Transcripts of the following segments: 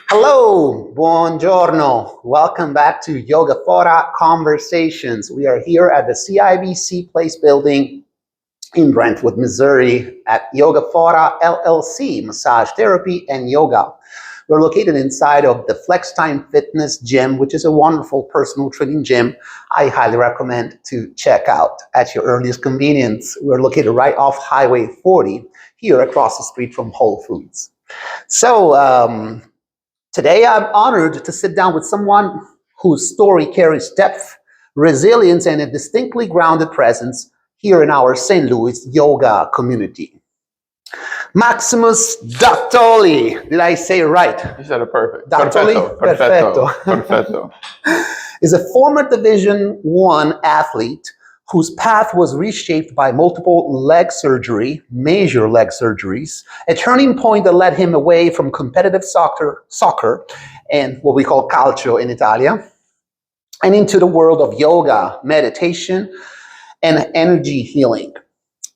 Hello, buongiorno. Welcome back to Yogaphora Conversations. We are here at the CIBC Place building in Brentwood, Missouri at Yogaphora LLC, Massage Therapy and Yoga. We're located inside of the Flex Time Fitness Gym, which is a wonderful personal training gym I highly recommend to check out at your earliest convenience. We're located right off Highway 40 here across the street from Whole Foods. So, today, I'm honored to sit down with someone whose story carries depth, resilience, and a distinctly grounded presence here in our St. Louis yoga community. Maximus Dattoli. Did I say it right? You said it perfect. Dattoli? Perfetto. Is a former Division I athlete whose path was reshaped by multiple major leg surgeries, a turning point that led him away from competitive soccer and what we call calcio in Italia, and into the world of yoga, meditation, and energy healing.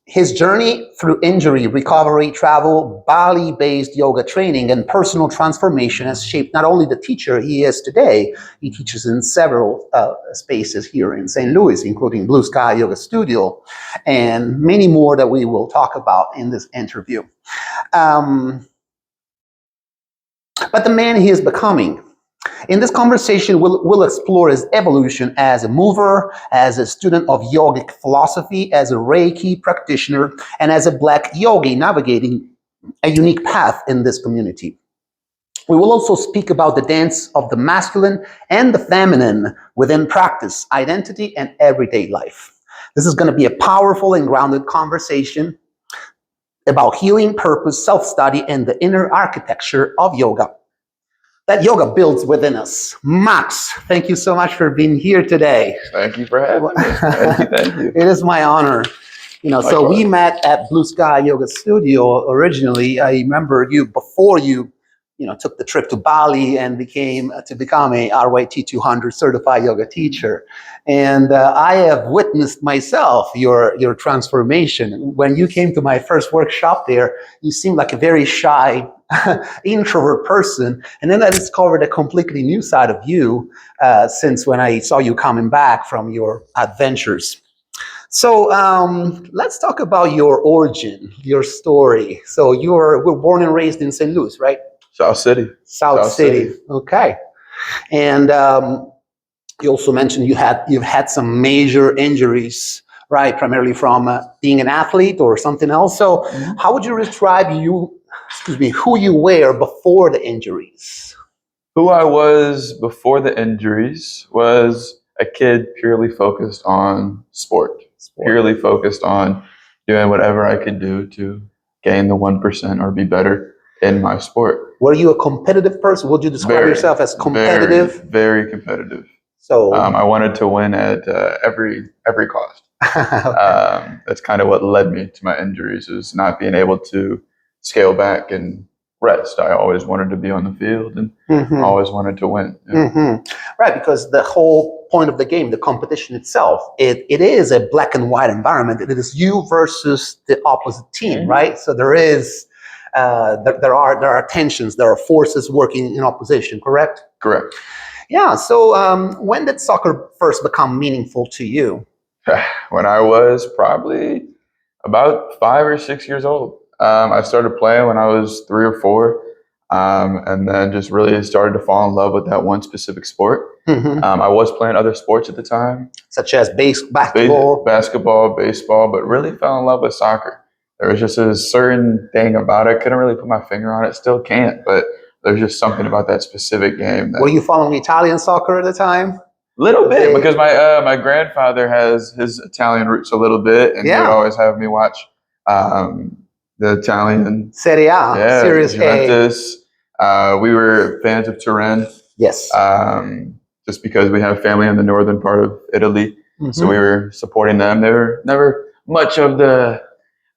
His journey through injury, recovery, travel, Bali-based yoga training, and personal transformation has shaped not only the teacher he is today. He teaches in several spaces here in St. Louis, including Blue Sky Yoga Studio, and many more that we will talk about in this interview. But the man he is becoming. In this conversation, we'll explore his evolution as a mover, as a student of yogic philosophy, as a Reiki practitioner, and as a Black yogi navigating a unique path in this community. We will also speak about the dance of the masculine and the feminine within practice, identity, and everyday life. This is going to be a powerful and grounded conversation about healing, purpose, self-study, and the inner architecture of yoga that yoga builds within us. Max, thank you so much for being here today. Thank you for having me. Thank you. It is my honor. So we met at Blue Sky Yoga Studio originally. I remember you before you took the trip to Bali and become a RYT 200 certified yoga teacher. And I have witnessed myself your transformation. When you came to my first workshop there, you seemed like a very shy introvert person, and then I discovered a completely new side of you since when I saw you coming back from your adventures. So let's talk about your origin, your story. So you were born and raised in St. Louis, right? South City. South City. Okay. And you also mentioned you've had some major injuries, right? Primarily from being an athlete or something else. So how would you describe who you were before the injuries? Who I was before the injuries was a kid purely focused on sport. Purely focused on doing whatever I could do to gain the 1% or be better in my sport. Were you a competitive person? Would you describe yourself as competitive? Very, very competitive. So I wanted to win at every cost. Okay. That's kind of what led me to my injuries, is not being able to scale back and rest. I always wanted to be on the field and always wanted to win. Yeah. Right, because the whole point of the game, the competition itself, it is a black and white environment. It is you versus the opposite team, right? So there is there are tensions, there are forces working in opposition, correct? Correct. Yeah. So when did soccer first become meaningful to you? When I was probably about 5 or 6 years old. I started playing when I was 3 or 4, and then just really started to fall in love with that one specific sport. I was playing other sports at the time, such as basketball, baseball, but really fell in love with soccer. There was just a certain thing about it. Couldn't really put my finger on it. Still can't, but there's just something about that specific game. Were you following Italian soccer at the time? Little bit, because my grandfather has his Italian roots a little bit, and he would always have me watch the Italian Serie A, Series Juventus. We were fans of Turin. Yes. Just because we have family in the northern part of Italy, so we were supporting them. They were never much of the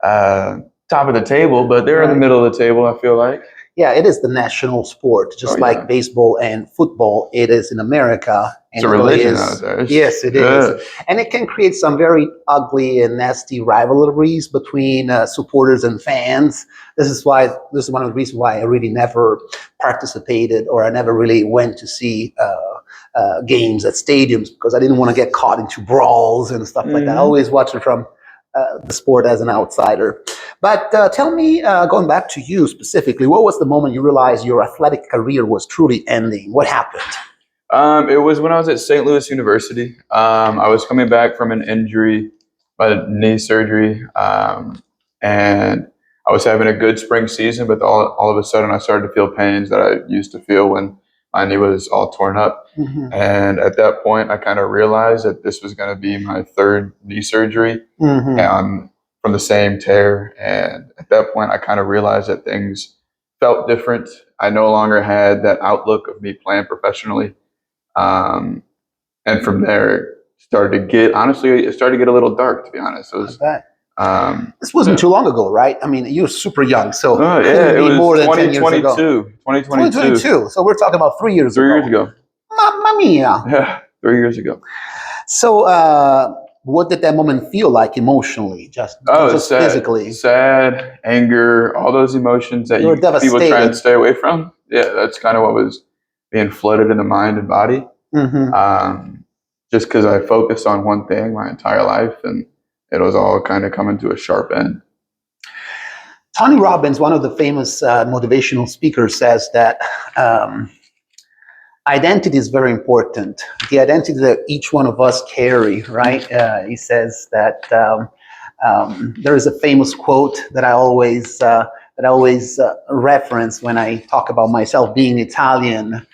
top of the table, but they're in the middle of the table, I feel like. Yeah, it is the national sport, just Oh, yeah. like baseball and football. It is in America, It's and a Italy religion out is. there. Yes, it is, Yeah. and it can create some very ugly and nasty rivalries between supporters and fans. This is why. This is one of the reasons why I really never participated, or I never really went to see games at stadiums, because I didn't want to get caught into brawls and stuff like that. I Hmm. always watched it from the sport as an outsider. But tell me, going back to you specifically, what was the moment you realized your athletic career was truly ending? What happened? It was when I was at St. Louis University. I was coming back from an injury, my knee surgery, and I was having a good spring season, but all of a sudden I started to feel pains that I used to feel when my knee was all torn up. Mm-hmm. And at that point, I kind of realized that this was going to be my third knee surgery Mm-hmm. from the same tear. And at that point, I kind of realized that things felt different. I no longer had that outlook of me playing professionally. Um, and from there, it started to get a little dark, to be honest. It I was, bet. um, This wasn't yeah. too long ago, right? I mean, you were super young, so Oh, yeah, couldn't it be was more than 10 years ago. 2022. 2022. So we're talking about 3 years 3 years ago. ago. Mamma mia. Yeah, 3 years ago. So, what did that moment feel like emotionally, just Oh, it's just sad, physically? sad, anger, all those emotions that You were people try and devastated. stay away from. Yeah, that's kind of what was being flooded in the mind and body. Mm-hmm. Just because I focused on one thing my entire life, and it was all kind of coming to a sharp end. Tony Robbins, one of the famous motivational speakers, says that identity is very important. The identity that each one of us carry, right? He says that there is a famous quote that I always reference when I talk about myself being Italian,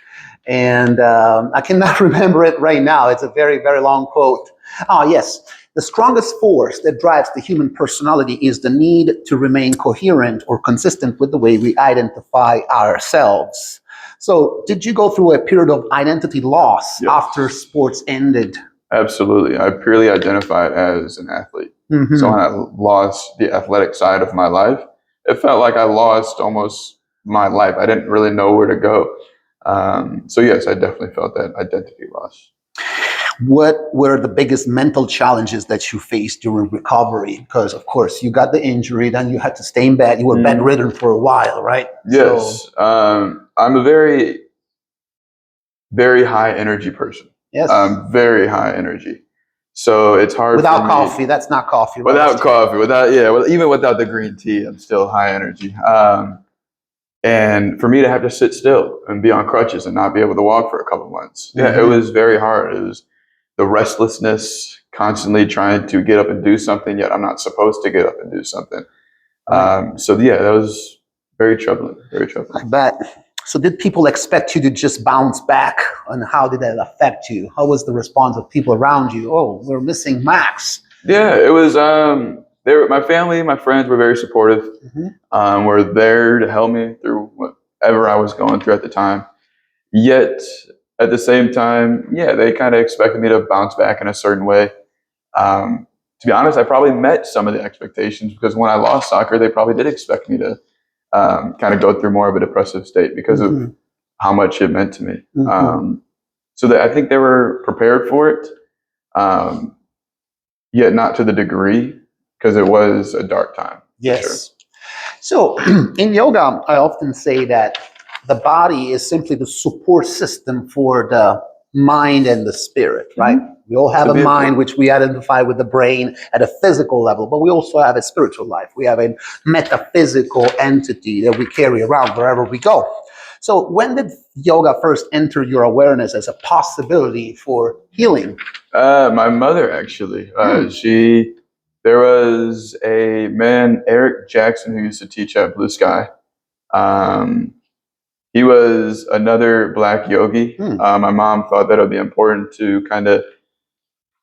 and I cannot remember it right now. It's a very, very long quote. Oh, yes. The strongest force that drives the human personality is the need to remain coherent or consistent with the way we identify ourselves. So, did you go through a period of identity loss after Yes, sports ended? absolutely. I purely identified as an athlete. So when Mm-hmm. I lost the athletic side of my life, it felt like I lost almost my life. I didn't really know where to go. So yes, I definitely felt that identity loss. What were the biggest mental challenges that you faced during recovery? Because, of course, you got the injury, then you had to stay in bed. You were Mhm. bedridden for a while, right? So, Yes, I'm a very, very high energy person. yes. Very high energy. So it's hard for Without me coffee, that's not coffee, right? without coffee, even without the green tea, I'm still high energy. And for me to have to sit still and be on crutches and not be able to walk for a couple months, yeah, it Mm-hmm. was very hard. It was the restlessness, constantly trying to get up and do something, yet I'm not supposed to get up and do something. Right. So yeah, that was very troubling, very I troubling. bet. So, did people expect you to just bounce back? And how did that affect you? How was the response of people around you? Oh, we're missing Max. Yeah, it was. My family, my friends were very supportive. Mm-hmm. Were there to help me through whatever I was going through at the time. Yet at the same time, yeah, they kind of expected me to bounce back in a certain way. To be honest, I probably met some of the expectations because when I lost soccer, they probably did expect me to kind of go through more of a depressive state because of Mm-hmm. how much it meant to me. Mm-hmm. I think they were prepared for it, um, yet not to the degree because it was a dark time for sure. Yes. So, in yoga, I often say that the body is simply the support system for the mind and the spirit, right? Mhm. We all It's have a a vehicle. mind which we identify with the brain at a physical level, but we also have a spiritual life. We have a metaphysical entity that we carry around wherever we go. So, when did yoga first enter your awareness as a possibility for healing? My mother actually. Hmm. There was a man, Eric Jackson, who used to teach at Blue Sky. Um, he was another black yogi. Hmm. My mom thought that it would be important to kind of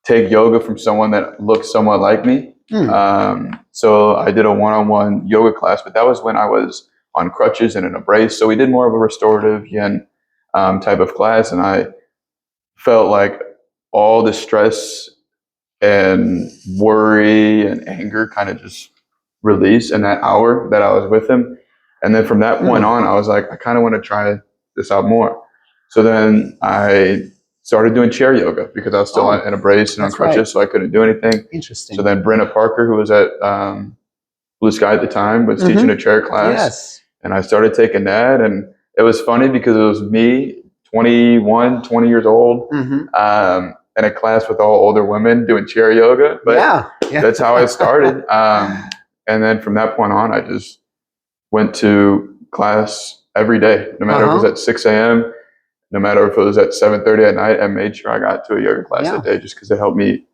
take yoga from someone that looks somewhat like me. Hmm. So I did a one-on-one yoga class, but that was when I was on crutches and in a brace. So we did more of a restorative yin type of class, and I felt like all the stress and worry and anger kind of just released in that hour that I was with him. And then from that point on, I was like, I kind of want to try this out more. So then I started doing chair yoga because I was still in a brace and on crutches, so I couldn't do anything. Interesting. So then Brenna Parker, who was at Blue Sky at the time, was teaching a chair class. Yes. And I started taking that. And it was funny because it was me, 21, 20 years old, in a class with all older women doing chair yoga. But that's how I started. And then from that point on, I just went to class every day, no matter if it was at 6 a.m., no matter if it was at 7:30 at night. I made sure I got to a yoga class that day just because it helped me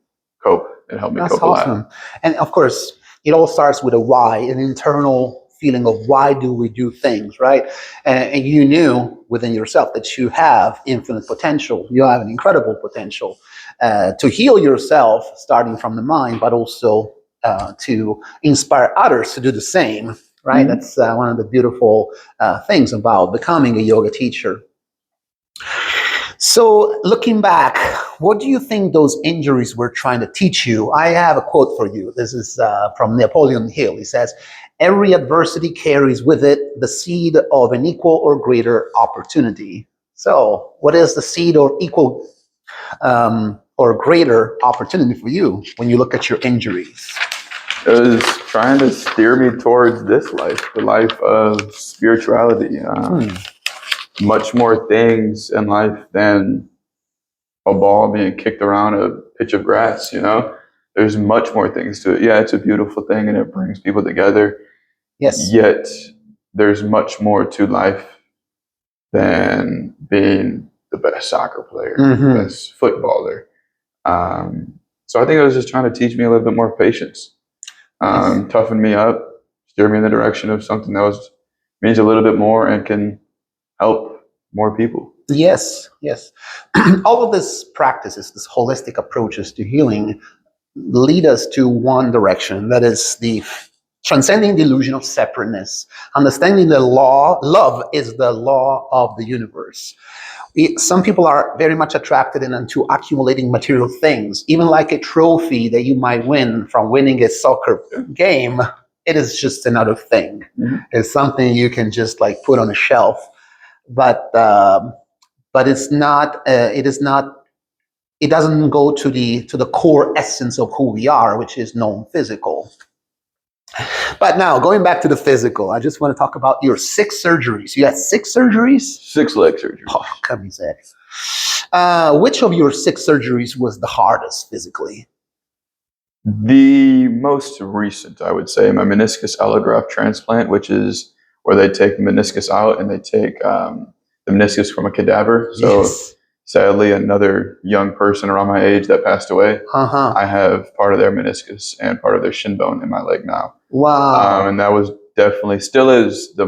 cope. It helped me cope a lot. And of course, it all starts with a why, an internal feeling of why do we do things, right? And you knew within yourself that you have infinite potential. You have an incredible potential to heal yourself, starting from the mind, but also to inspire others to do the same, right? That's one of the beautiful things about becoming a yoga teacher. So looking back, what do you think those injuries were trying to teach you? I have a quote for you. This is from Napoleon Hill. He says, "Every adversity carries with it the seed of an equal or greater opportunity." So what is the seed or equal or greater opportunity for you when you look at your injuries? It was trying to steer me towards this life, the life of spirituality. Much more things in life than a ball being kicked around a pitch of grass, There's much more things to it. Yeah, it's a beautiful thing and it brings people together. Yes. Yet there's much more to life than being the best soccer player, the best footballer. So I think it was just trying to teach me a little bit more patience, toughen me up, steer me in the direction of something that means a little bit more and can help more people. Yes. All of these practices, these holistic approaches to healing, lead us to one direction. That is the transcending the illusion of separateness, understanding the love is the law of the universe. Some people are very much attracted into accumulating material things, even like a trophy that you might win from winning a soccer game. It is just another thing. It's something you can just like put on a shelf. But it's not. It is not. It doesn't go to the core essence of who we are, which is non-physical. But now, going back to the physical, I just want to talk about your 6 surgeries. You had 6 surgeries? 6 leg surgeries. Oh, come which of your 6 surgeries was the hardest physically? The most recent, I would say, my meniscus allograft transplant, which is where they take the meniscus out and they take the meniscus from a cadaver. So sadly, another young person around my age that passed away. I have part of their meniscus and part of their shin bone in my leg now. Wow. And that was definitely, still is the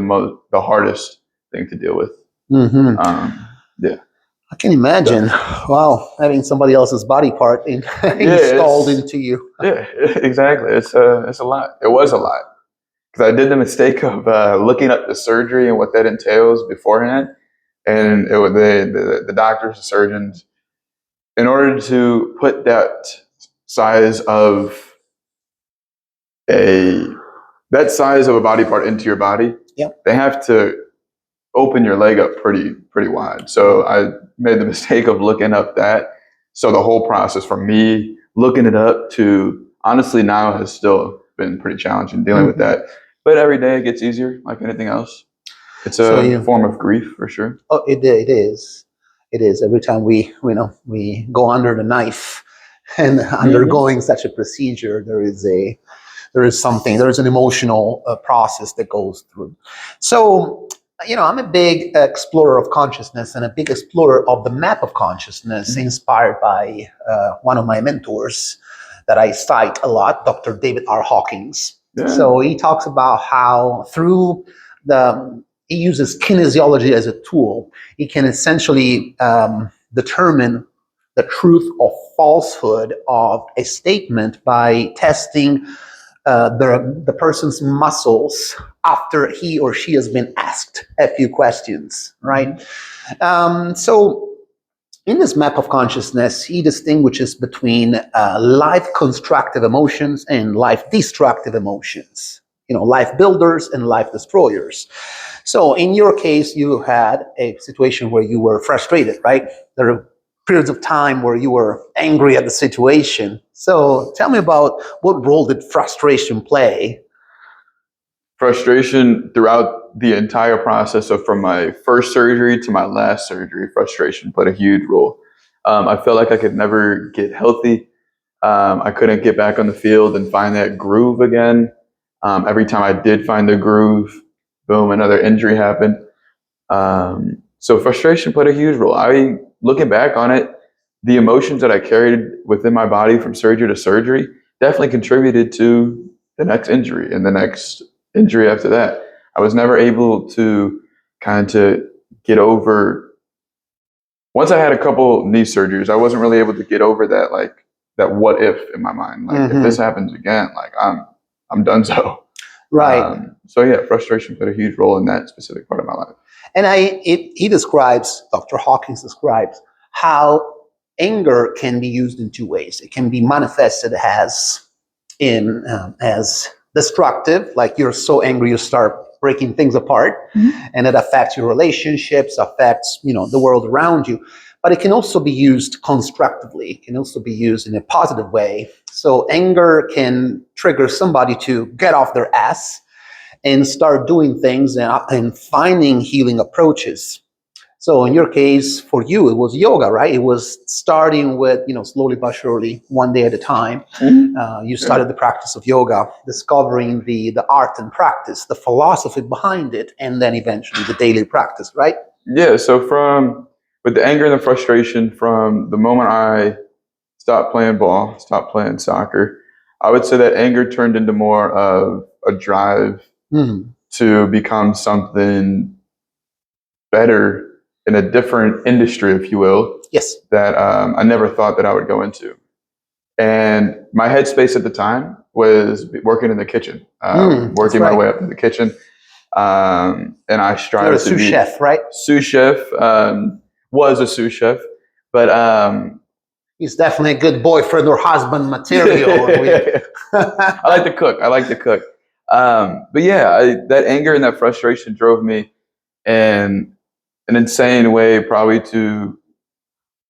hardest thing to deal with. I can imagine. Wow, having somebody else's body part installed into you. Yeah, exactly. It's a lot. It was a lot because I did the mistake of looking up the surgery and what that entails beforehand, and the doctors, the surgeons, in order to put that size of a body part into your body, they have to open your leg up pretty wide. So I made the mistake of looking up that. So the whole process from me looking it up to honestly now has still been pretty challenging dealing with that. But every day it gets easier, like anything else. It's a form of grief for sure. Oh, it is. It is. Every time we go under the knife and undergoing such a procedure, there is an emotional process that goes through. So, I'm a big explorer of consciousness and a big explorer of the map of consciousness, inspired by one of my mentors that I cite a lot, Dr. David R. Hawkins. So he talks about how he uses kinesiology as a tool. He can essentially determine the truth or falsehood of a statement by testing the person's muscles after he or she has been asked a few questions, right? So in this map of consciousness, he distinguishes between life-constructive emotions and life-destructive emotions. life builders and life destroyers. So in your case, you had a situation where you were frustrated, right? There are periods of time where you were angry at the situation. So tell me about what role did frustration play? Frustration throughout the entire process. So from my first surgery to my last surgery, frustration played a huge role. I felt like I could never get healthy. I couldn't get back on the field and find that groove again. Every time I did find the groove, boom, another injury happened. So frustration played a huge role. Looking back on it, the emotions that I carried within my body from surgery to surgery definitely contributed to the next injury and the next injury after that. I was never able to kind of get over. Once I had a couple knee surgeries, I wasn't really able to get over that what if in my mind. Like if this happens again, like I'm done so. Right. So yeah, frustration played a huge role in that specific part of my life. And Dr. Hawkins describes how anger can be used in two ways. It can be manifested as destructive, like you're so angry you start breaking things apart, and it affects your relationships, affects the world around you. But it can also be used constructively. It can also be used in a positive way. So anger can trigger somebody to get off their ass and start doing things and finding healing approaches. So in your case, for you, it was yoga, right? It was starting with, slowly but surely, one day at a time. You started the practice of yoga, discovering the art and practice, the philosophy behind it, and then eventually the daily practice, right? Yeah, so with the anger and the frustration from the moment I stopped playing ball, stopped playing soccer, I would say that anger turned into more of a drive to become something better in a different industry, if you will. Yes. That I never thought that I would go into. And my headspace at the time was working in the kitchen, working my way up in the kitchen. And I strived to be sous chef, right? Sous chef, was a sous chef, but he's definitely a good boyfriend or husband material. I like to cook. But yeah, that anger and that frustration drove me in an insane way, probably to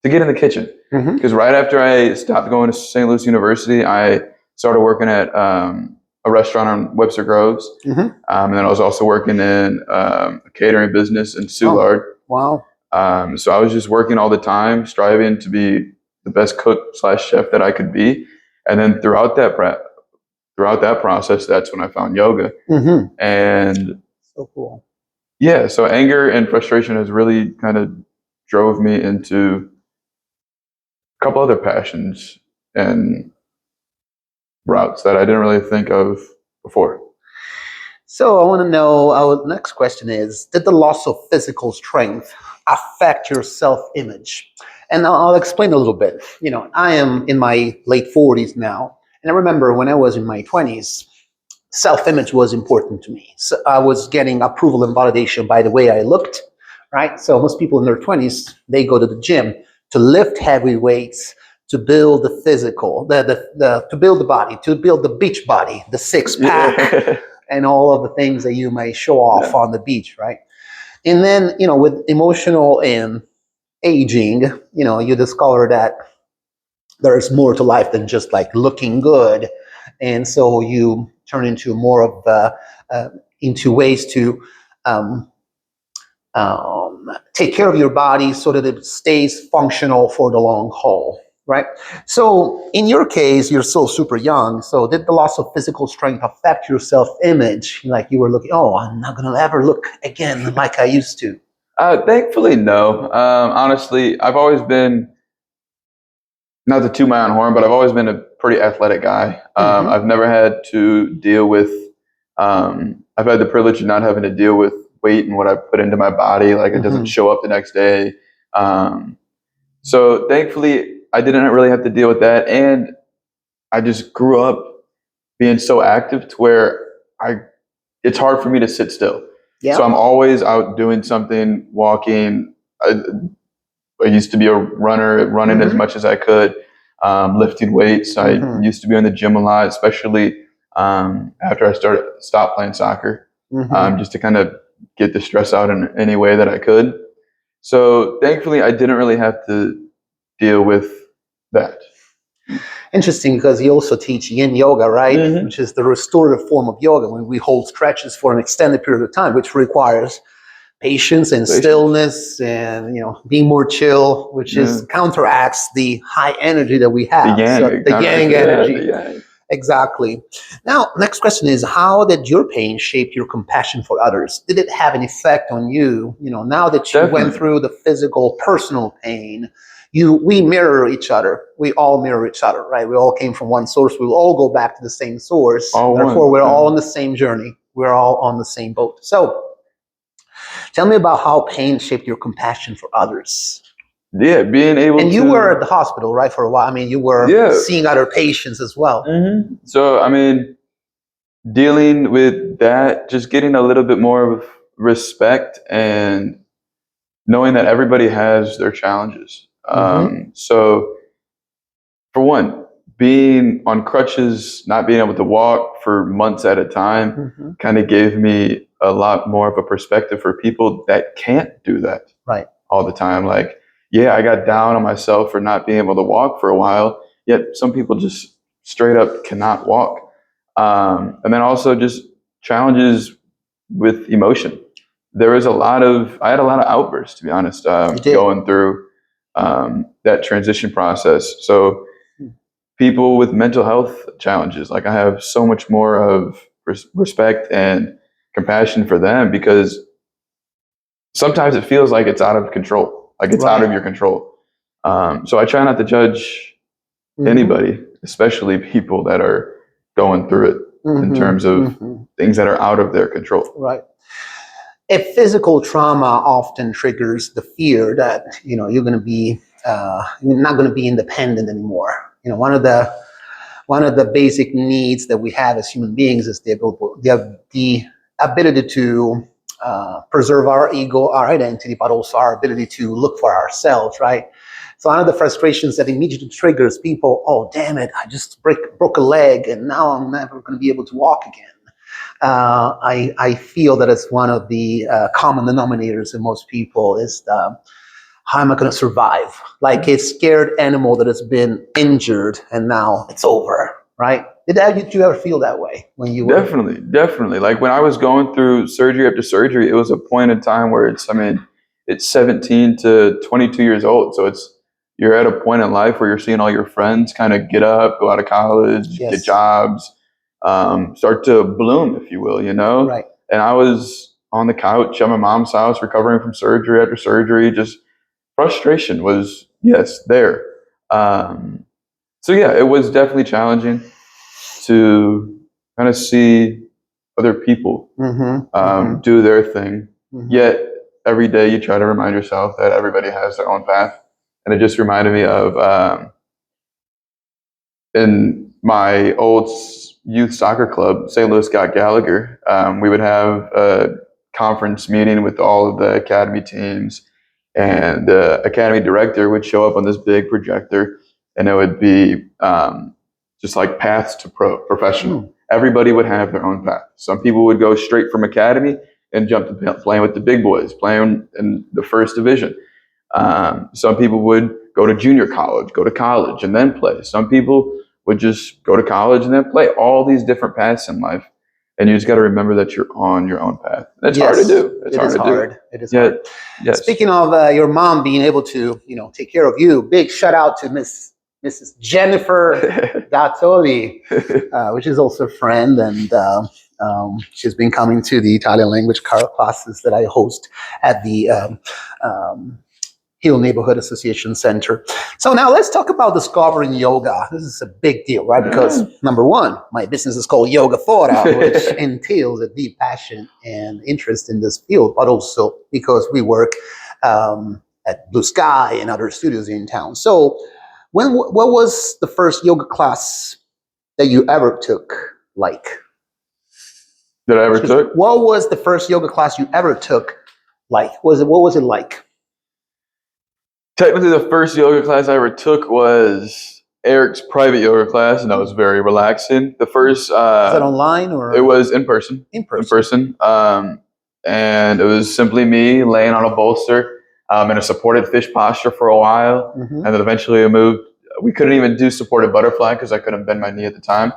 get in the kitchen. Because right after I stopped going to St. Louis University, I started working at a restaurant on Webster Groves. And then I was also working in a catering business in Soulard. Wow. So I was just working all the time, striving to be the best cook / chef that I could be. And then throughout that process, that's when I found yoga. And so cool. Yeah, so anger and frustration has really kind of drove me into a couple other passions and routes that I didn't really think of before. So I want to know, our next question is, did the loss of physical strength affect your self-image? And I'll explain a little bit. I am in my late 40s now, and I remember when I was in my 20s, self-image was important to me. So I was getting approval and validation by the way I looked, right? So most people in their 20s, they go to the gym to lift heavy weights, to build the physical, to build the body, to build the beach body, the six pack, and all of the things that you may show off on the beach, right? And then, with emotional and aging, you discover that there's more to life than just like looking good. And so you turn into more of into ways to take care of your body so that it stays functional for the long haul, right? So in your case, you're still super young. So did the loss of physical strength affect your self-image? Like you were looking, I'm not going to ever look again like I used to. Thankfully, no. Honestly, I've always been, not to toot my own horn, but I've always been a pretty athletic guy. I've never had to deal with, I've had the privilege of not having to deal with weight and what I put into my body. Like it doesn't show up the next day. So thankfully, I didn't really have to deal with that. And I just grew up being so active to where it's hard for me to sit still. Yeah. So I'm always out doing something, walking. I used to be a runner, running as much as I could, lifting weights. I used to be in the gym a lot, especially after I stopped playing soccer, just to kind of get the stress out in any way that I could. So thankfully, I didn't really have to deal with that. Interesting, because you also teach yin yoga, right? Which is the restorative form of yoga, when we hold stretches for an extended period of time, which requires patience and stillness and, you know, being more chill, which is counteracts the high energy that we have. The yang energy. The yang. Exactly. Now, next question is, how did your pain shape your compassion for others? Did it have an effect on you? You know, now that you went through the physical, personal pain, we mirror each other. We all mirror each other, right? We all came from one source. We will all go back to the same source. Therefore, we're all on the same journey. We're all on the same boat. So, tell me about how pain shaped your compassion for others. Yeah, being able and you were at the hospital, right, for a while. I mean, you were seeing other patients as well. So, I mean, dealing with that, just getting a little bit more of respect and knowing that everybody has their challenges. So, for one, being on crutches, not being able to walk for months at a time, kind of gave me a lot more of a perspective for people that can't do that all the time. Like, yeah, I got down on myself for not being able to walk for a while, yet some people just straight up cannot walk. And then also just challenges with emotion. I had a lot of outbursts, to be honest, going through that transition process. So people with mental health challenges, like, I have so much more of respect and compassion for them, because sometimes it feels like it's out of control, like it's out of your control. So I try not to judge anybody, especially people that are going through it in terms of things that are out of their control. Right. A physical trauma often triggers the fear that, you know, you're going to be you're not going to be independent anymore. You know, one of the basic needs that we have as human beings is the ability to preserve our ego, our identity, but also our ability to look for ourselves, right? So one of the frustrations that immediately triggers people, oh, damn it, I just broke a leg and now I'm never going to be able to walk again. I feel that it's one of the common denominators in most people is how am I going to survive? Like a scared animal that has been injured and now it's over, right? Did you ever feel that way when you were? Definitely. Like, when I was going through surgery after surgery, it was a point in time where it's 17 to 22 years old. So you're at a point in life where you're seeing all your friends kind of get up, go out of college, get jobs, start to bloom, if you will, you know? Right. And I was on the couch at my mom's house, recovering from surgery after surgery. Just frustration was, there. So yeah, it was definitely challenging to kind of see other people do their thing. Yet every day you try to remind yourself that everybody has their own path. And it just reminded me of in my old youth soccer club, St. Louis Scott Gallagher, we would have a conference meeting with all of the academy teams, and the academy director would show up on this big projector, and it would be just like paths to professional. Everybody would have their own path. Some people would go straight from academy and jump to playing with the big boys, playing in the first division. Some people would go to junior college, go to college, and then play. Some people would just go to college and then play. All these different paths in life. And you just got to remember that you're on your own path. And it's hard to do. It is hard. Yes. Speaking of your mom being able to, you know, take care of you, big shout out to Mrs. Jennifer Dattoli, which is also a friend, and she's been coming to the Italian language classes that I host at the Hill Neighborhood Association Center. So now let's talk about discovering yoga. This is a big deal, right? Because number one, my business is called Yogaphora, which entails a deep passion and interest in this field, but also because we work at Blue Sky and other studios in town. So what was the first yoga class that you ever took, like? What was the first yoga class you ever took, like? What was it like? Technically, the first yoga class I ever took was Eric's private yoga class, and that was very relaxing. The first, Is that online or? It was in person. In person. In person. And it was simply me laying on a bolster in a supported fish posture for a while, and then eventually I moved. We couldn't even do supported butterfly because I couldn't bend my knee at the time.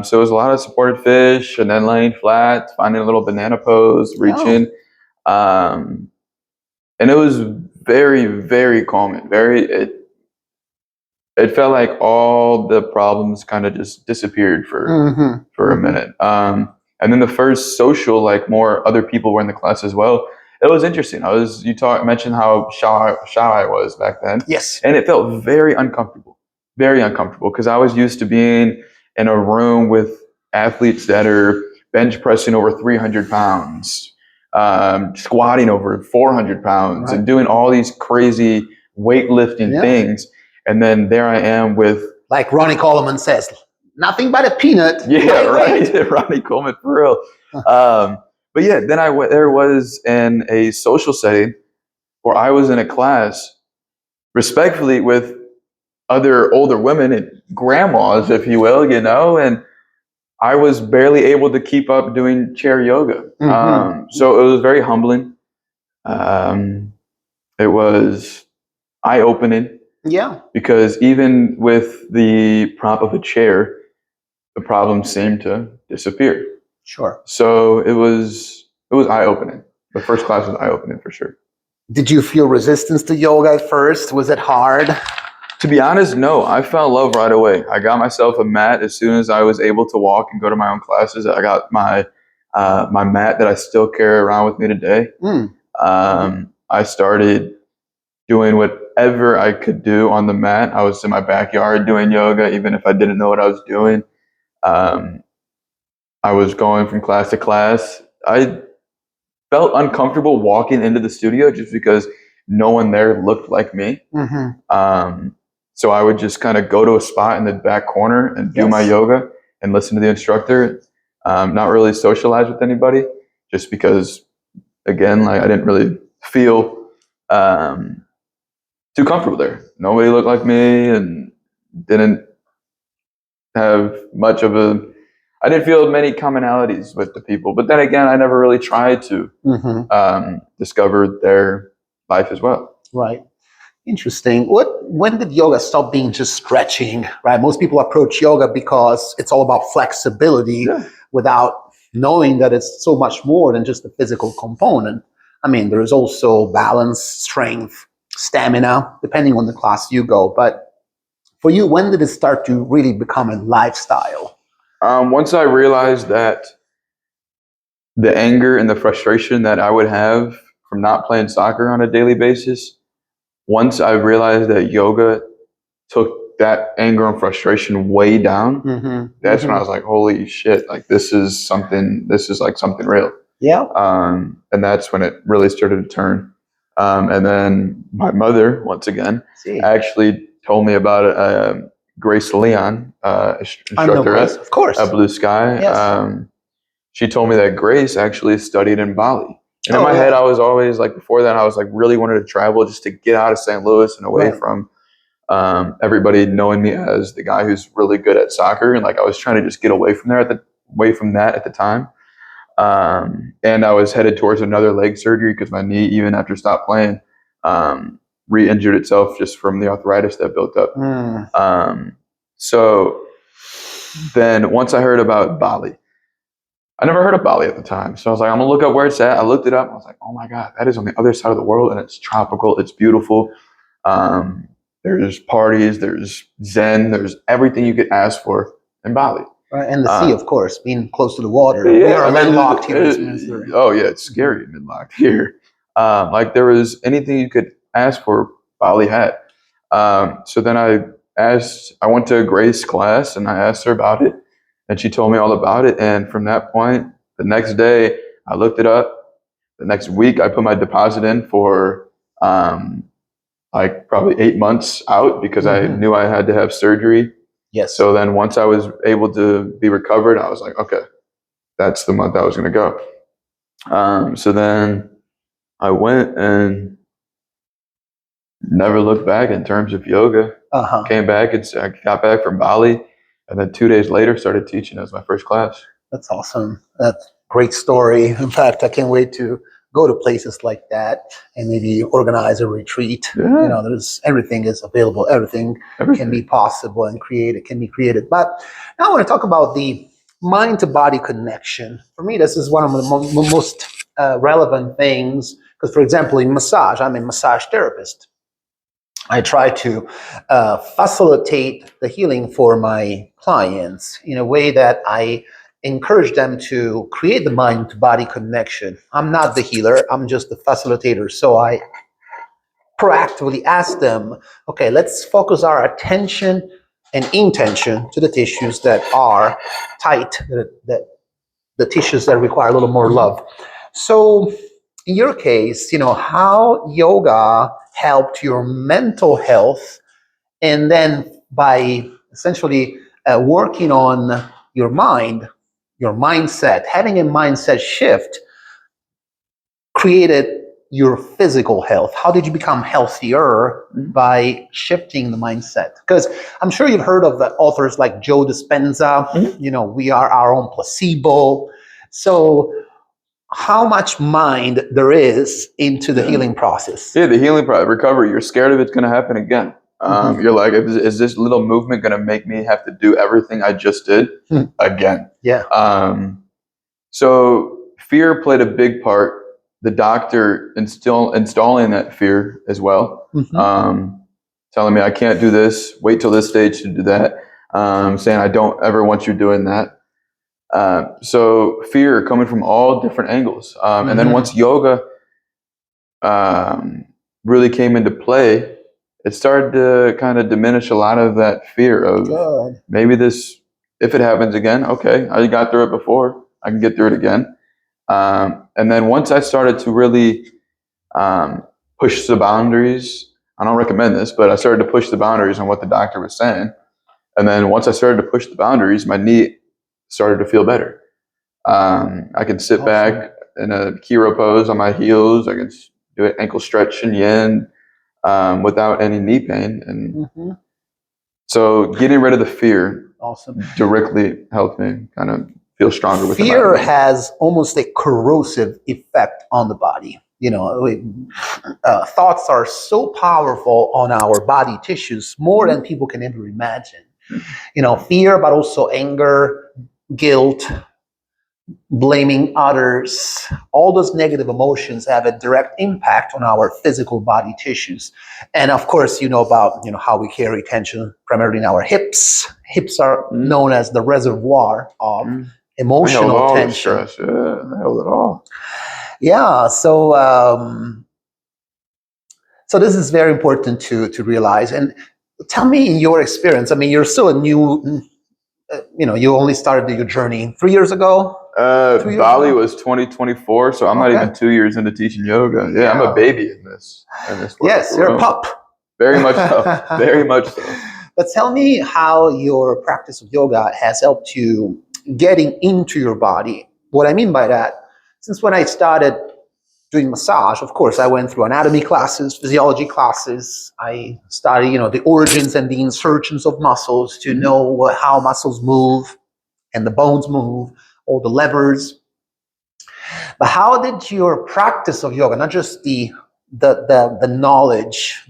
So it was a lot of supported fish, and then laying flat, finding a little banana pose, reaching. And it was very, very calming. It felt like all the problems kind of just disappeared for a minute. And then the first social, like more other people were in the class as well. It was interesting. Mentioned how shy I was back then. Yes. And it felt very uncomfortable because I was used to being in a room with athletes that are bench pressing over 300 pounds, squatting over 400 pounds, and doing all these crazy weightlifting things. And then there I am with, like Ronnie Coleman says, nothing but a peanut. Yeah, right. Ronnie Coleman, for real. But yeah, then there was in a social setting where I was in a class, respectfully, with other older women and grandmas, if you will, and I was barely able to keep up doing chair yoga. So it was very humbling. It was eye-opening. Yeah. Because even with the prop of a chair, the problem seemed to disappear. Sure. So it was eye-opening. The first class was eye-opening for sure. Did you feel resistance to yoga at first? Was it hard? To be honest, no. I fell in love right away. I got myself a mat as soon as I was able to walk and go to my own classes. I got my my mat that I still carry around with me today. I started doing whatever I could do on the mat. I was in my backyard doing yoga, even if I didn't know what I was doing. I was going from class to class. I felt uncomfortable walking into the studio just because no one there looked like me. So I would just kind of go to a spot in the back corner and do my yoga and listen to the instructor. Not really socialize with anybody, just because, again, like I didn't really feel too comfortable there. Nobody looked like me and didn't have much of I didn't feel many commonalities with the people. But then again, I never really tried to discover their life as well. Right. Interesting. When did yoga stop being just stretching, right? Most people approach yoga because it's all about flexibility without knowing that it's so much more than just the physical component. I mean, there is also balance, strength, stamina, depending on the class you go. But for you, when did it start to really become a lifestyle? Once I realized that the anger and the frustration that I would have from not playing soccer on a daily basis, once I realized that yoga took that anger and frustration way down, that's when I was like, holy shit, like this is like something real. Yeah. And that's when it really started to turn. And then my mother, once again, actually told me about Grace Leon, instructor of course. at Blue Sky. Yes. She told me that Grace actually studied in Bali. And in my head, I was always like, before that, I was like really wanted to travel just to get out of St. Louis and away from everybody knowing me as the guy who's really good at soccer. And like I was trying to just get away from that at the time. And I was headed towards another leg surgery because my knee, even after stopped playing, re-injured itself just from the arthritis that built up. So then once I heard about Bali, I never heard of Bali at the time. So I was like, I'm gonna look up where it's at. I looked it up. I was like, oh my God, that is on the other side of the world and it's tropical. It's beautiful. There's parties, there's Zen, there's everything you could ask for in Bali. Right, and the sea, of course, being close to the water. We are landlocked here in Missouri. Oh yeah, it's scary landlocked here. Like there was anything you could ask for, Bali had. So then I went to Grace's class and I asked her about it, and she told me all about it. And from that point, the next day I looked it up. The next week I put my deposit in for like probably 8 months out because I knew I had to have surgery. Yes. So then once I was able to be recovered, I was like, okay, that's the month I was going to go. So then I went and never looked back in terms of yoga. Uh-huh. Came back, I got back from Bali, and then 2 days later started teaching as my first class. That's awesome. That's a great story. In fact, I can't wait to go to places like that and maybe organize a retreat. Yeah. There's everything is available. Everything can be possible and can be created. But now I want to talk about the mind to body connection. For me, this is one of the most relevant things because, for example, in massage, I'm a massage therapist. I try to facilitate the healing for my clients in a way that I encourage them to create the mind to body connection. I'm not the healer, I'm just the facilitator. So I proactively ask them, okay, let's focus our attention and intention to the tissues that are tight, that the tissues that require a little more love. So in your case, how yoga helped your mental health, and then by essentially working on your mind, your mindset, having a mindset shift, created your physical health. How did you become healthier by shifting the mindset? Because I'm sure you've heard of the authors like Joe Dispenza, we are our own placebo. So how much mind there is into the healing process. Yeah, the healing process, recovery. You're scared of it's going to happen again. You're like, is this little movement going to make me have to do everything I just did again? Yeah. So fear played a big part. The doctor installing that fear as well, telling me I can't do this, wait till this stage to do that, saying I don't ever want you doing that. So fear coming from all different angles. And then once yoga really came into play, it started to kind of diminish a lot of that fear of maybe this, if it happens again, okay, I got through it before, I can get through it again. And then once I started to really push the boundaries, I don't recommend this, but I started to push the boundaries on what the doctor was saying. And then once I started to push the boundaries, my knee started to feel better. I could sit back in a Kiro pose on my heels. I could do an ankle stretch in yin without any knee pain. And so getting rid of the fear directly helped me kind of feel stronger with fear has almost a corrosive effect on the body. Thoughts are so powerful on our body tissues, more than people can ever imagine. Fear, but also anger, guilt, blaming others, all those negative emotions have a direct impact on our physical body tissues. And of course, about how we carry tension primarily in our hips. Hips are known as the reservoir of emotional tension. Stress. Yeah, they held it all. Yeah, so this is very important to realize. And tell me, in your experience, you're still a new, you only started your journey 3 years ago. Bali was 2024, so I'm not even 2 years into teaching yoga. Yeah, I'm a baby in this. Yes, you're a pup. Very much so. Very much so. But tell me how your practice of yoga has helped you getting into your body. What I mean by that, since when I started doing massage, of course, I went through anatomy classes, physiology classes. I studied, the origins and the insertions of muscles to know how muscles move and the bones move, all the levers. But how did your practice of yoga, not just the knowledge,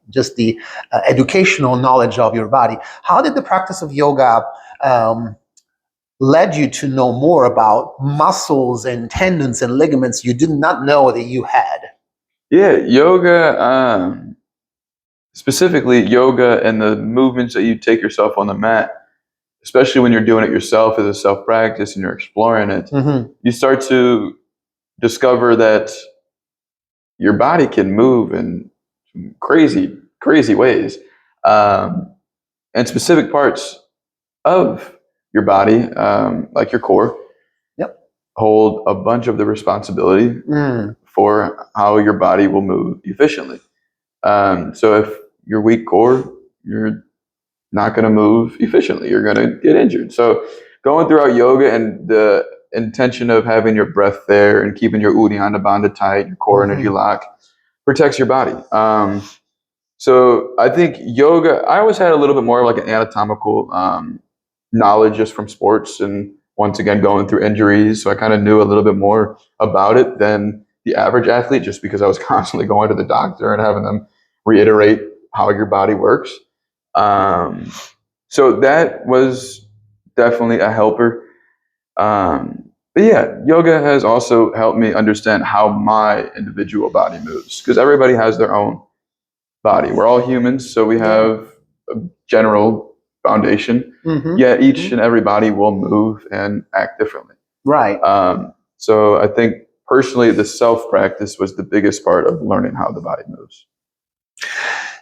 just the educational knowledge of your body, how did the practice of yoga led you to know more about muscles and tendons and ligaments you did not know that you had? Yeah, yoga, specifically yoga and the movements that you take yourself on the mat, especially when you're doing it yourself as a self-practice and you're exploring it, you start to discover that your body can move in crazy, crazy ways. And specific parts of your body, like your core, hold a bunch of the responsibility for how your body will move efficiently. So if you're weak core, you're not going to move efficiently. You're going to get injured. So going throughout yoga and the intention of having your breath there and keeping your uddiyana bandha tight, your core energy lock, protects your body. So I think yoga, I always had a little bit more of like an anatomical knowledge just from sports and once again going through injuries. So I kind of knew a little bit more about it than the average athlete just because I was constantly going to the doctor and having them reiterate how your body works. Um, so that was definitely a helper. But yeah, yoga has also helped me understand how my individual body moves because everybody has their own body. We're all humans, so we have a general foundation. Yet each and every body will move and act differently. Right. So I think personally, the self practice was the biggest part of learning how the body moves.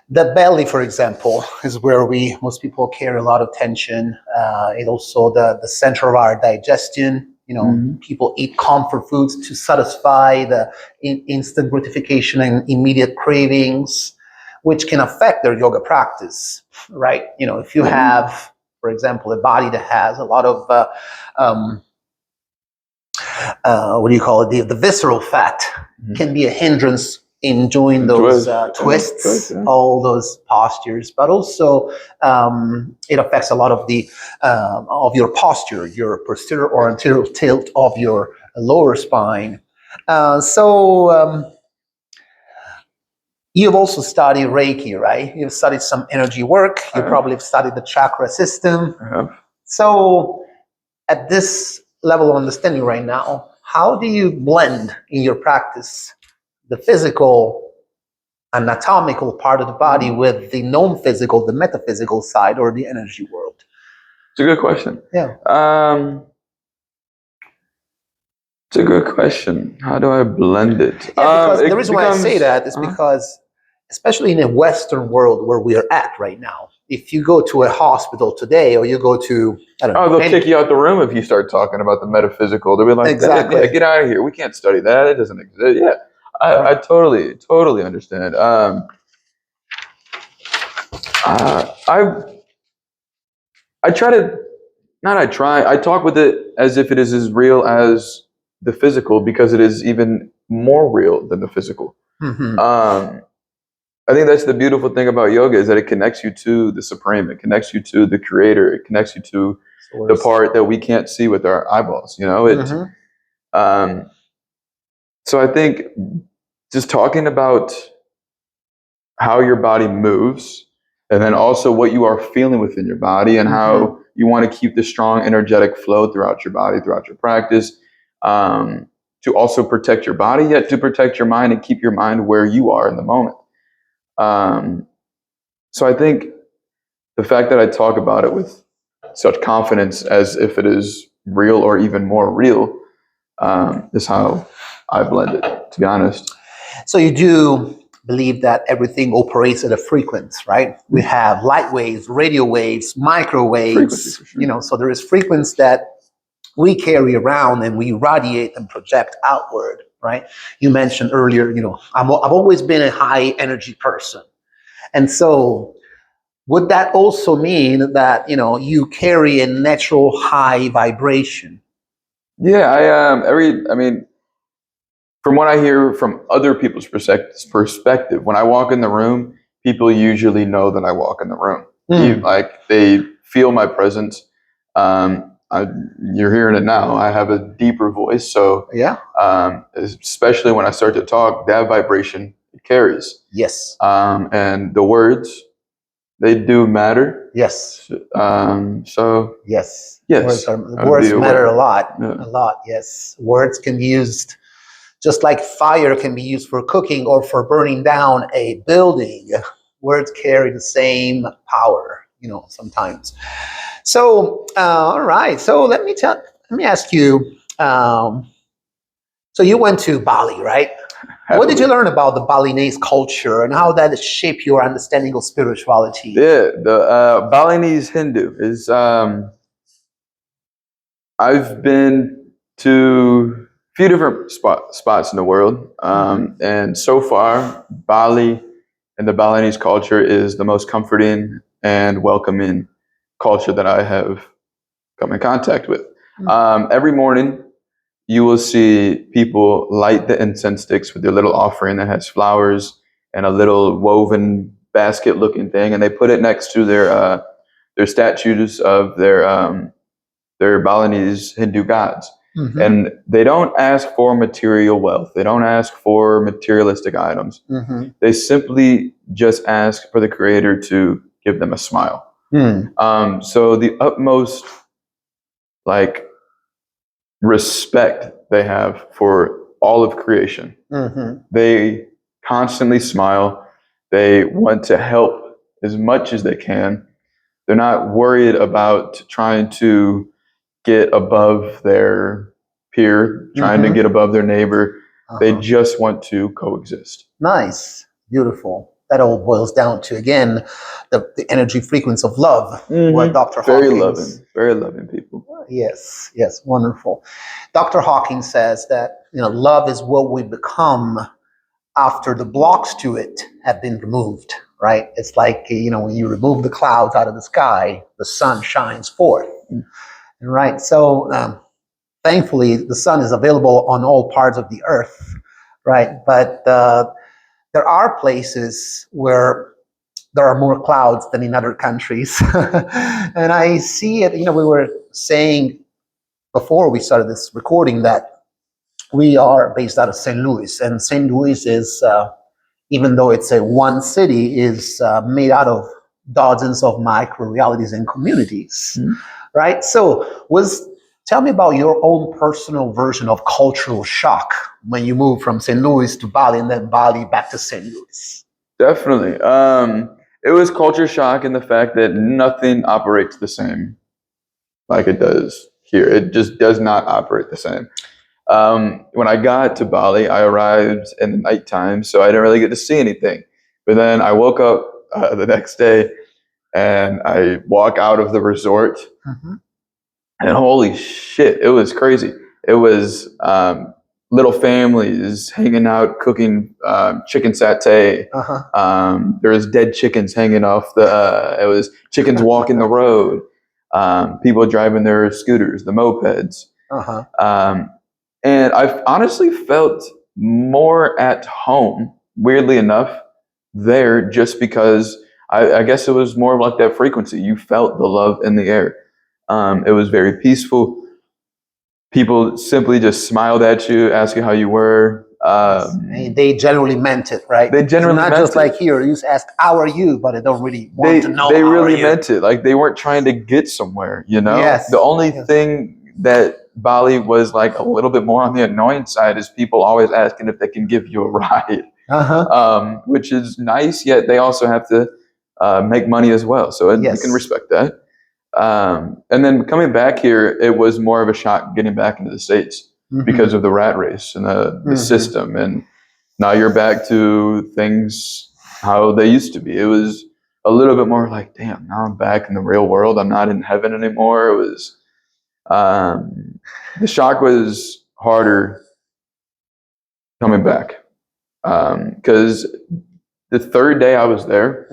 The belly, for example, is where most people carry a lot of tension. It also the center of our digestion. People eat comfort foods to satisfy the instant gratification and immediate cravings, which can affect their yoga practice, right? If you have, for example, a body that has a lot of what do you call it? The visceral fat can be a hindrance in doing those twists, all those postures, but also it affects a lot of the of your posture, your posterior or anterior tilt of your lower spine. You've also studied Reiki, right? You've studied some energy work. You probably have studied the chakra system. So at this level of understanding right now, how do you blend in your practice the physical, anatomical part of the body with the non-physical, the metaphysical side, or the energy world? It's a good question. Yeah. It's a good question. How do I blend it? Yeah, because the reason why I say that is because, especially in a Western world where we are at right now, if you go to a hospital today or you go to, I don't know. They'll kick you out the room if you start talking about the metaphysical. They'll be like, exactly. Get out of here. We can't study that. It doesn't exist. Yeah, I totally understand. I talk with it as if it is as real as the physical because it is even more real than the physical. I think that's the beautiful thing about yoga is that it connects you to the supreme. It connects you to the creator. It connects you to the part that we can't see with our eyeballs. So I think just talking about how your body moves and then also what you are feeling within your body and how you want to keep the strong energetic flow throughout your body, throughout your practice, to also protect your body, yet to protect your mind and keep your mind where you are in the moment. So I think the fact that I talk about it with such confidence as if it is real or even more real is how I blend it, to be honest. So you do believe that everything operates at a frequency, right? We have light waves, radio waves, microwaves, sure. So there is frequency that we carry around and we radiate and project outward, right? You mentioned earlier, I've always been a high energy person. And so would that also mean that, you carry a natural high vibration? Yeah, from what I hear from other people's perspective, when I walk in the room, people usually know that I walk in the room. They feel my presence. You're hearing it now. I have a deeper voice, so especially when I start to talk, that vibration carries. Yes. And the words, they do matter. Yes. So yes. Yes. Words matter a lot. Yeah. A lot. Yes. Words can be used just like fire can be used for cooking or for burning down a building. Words carry the same power, sometimes. So, all right. So let me ask you. So you went to Bali, right? Happily. What did you learn about the Balinese culture and how that shaped your understanding of spirituality? Yeah, the Balinese Hindu is. I've been to a few different spots in the world, and so far, Bali and the Balinese culture is the most comforting and welcoming culture that I have come in contact with. Every morning, you will see people light the incense sticks with their little offering that has flowers and a little woven basket looking thing, and they put it next to their statues of their Balinese Hindu gods. Mm-hmm. And they don't ask for material wealth. They don't ask for materialistic items. Mm-hmm. They simply just ask for the creator to give them a smile. So the utmost like respect they have for all of creation. Mm-hmm. They constantly smile. They want to help as much as they can. They're not worried about trying to get above their peer, trying to get above their neighbor. They just want to coexist. Nice. Beautiful. That all boils down to, again, the energy frequency of love. What Dr. Hawkins... Very loving people. Yes, wonderful. Dr. Hawkins says that, love is what we become after the blocks to it have been removed, right? It's like, when you remove the clouds out of the sky, the sun shines forth, right? So thankfully, the sun is available on all parts of the earth, right? But there are places where there are more clouds than in other countries. And I see it, we were saying before we started this recording that we are based out of St. Louis, and St. Louis is, even though it's a one city, is made out of dozens of micro realities and communities, right? So tell me about your own personal version of cultural shock when you moved from St. Louis to Bali and then Bali back to St. Louis. Definitely. It was culture shock in the fact that nothing operates the same like it does here. It just does not operate the same. When I got to Bali, I arrived in the nighttime, so I didn't really get to see anything. But then I woke up the next day and I walk out of the resort, and holy shit, it was crazy. It was little families hanging out, cooking chicken satay. There was dead chickens hanging off it was chickens walking the road. People driving their scooters, the mopeds. And I've honestly felt more at home, weirdly enough, there, just because I guess it was more like that frequency. You felt the love in the air. It was very peaceful. People simply just smiled at you, asked you how you were. They generally meant it, right? They generally not meant just like here, you just ask, how are you? But they don't really want to know. They really meant it. Like they weren't trying to get somewhere, Yes. The only thing that Bali was like a little bit more on the annoying side is people always asking if they can give you a ride, which is nice, yet they also have to make money as well. So you can respect that. And then coming back here, it was more of a shock getting back into the States because of the rat race and the system. And now you're back to things how they used to be. It was a little bit more like, damn, now I'm back in the real world. I'm not in heaven anymore. It was, the shock was harder coming back. Because the third day I was there,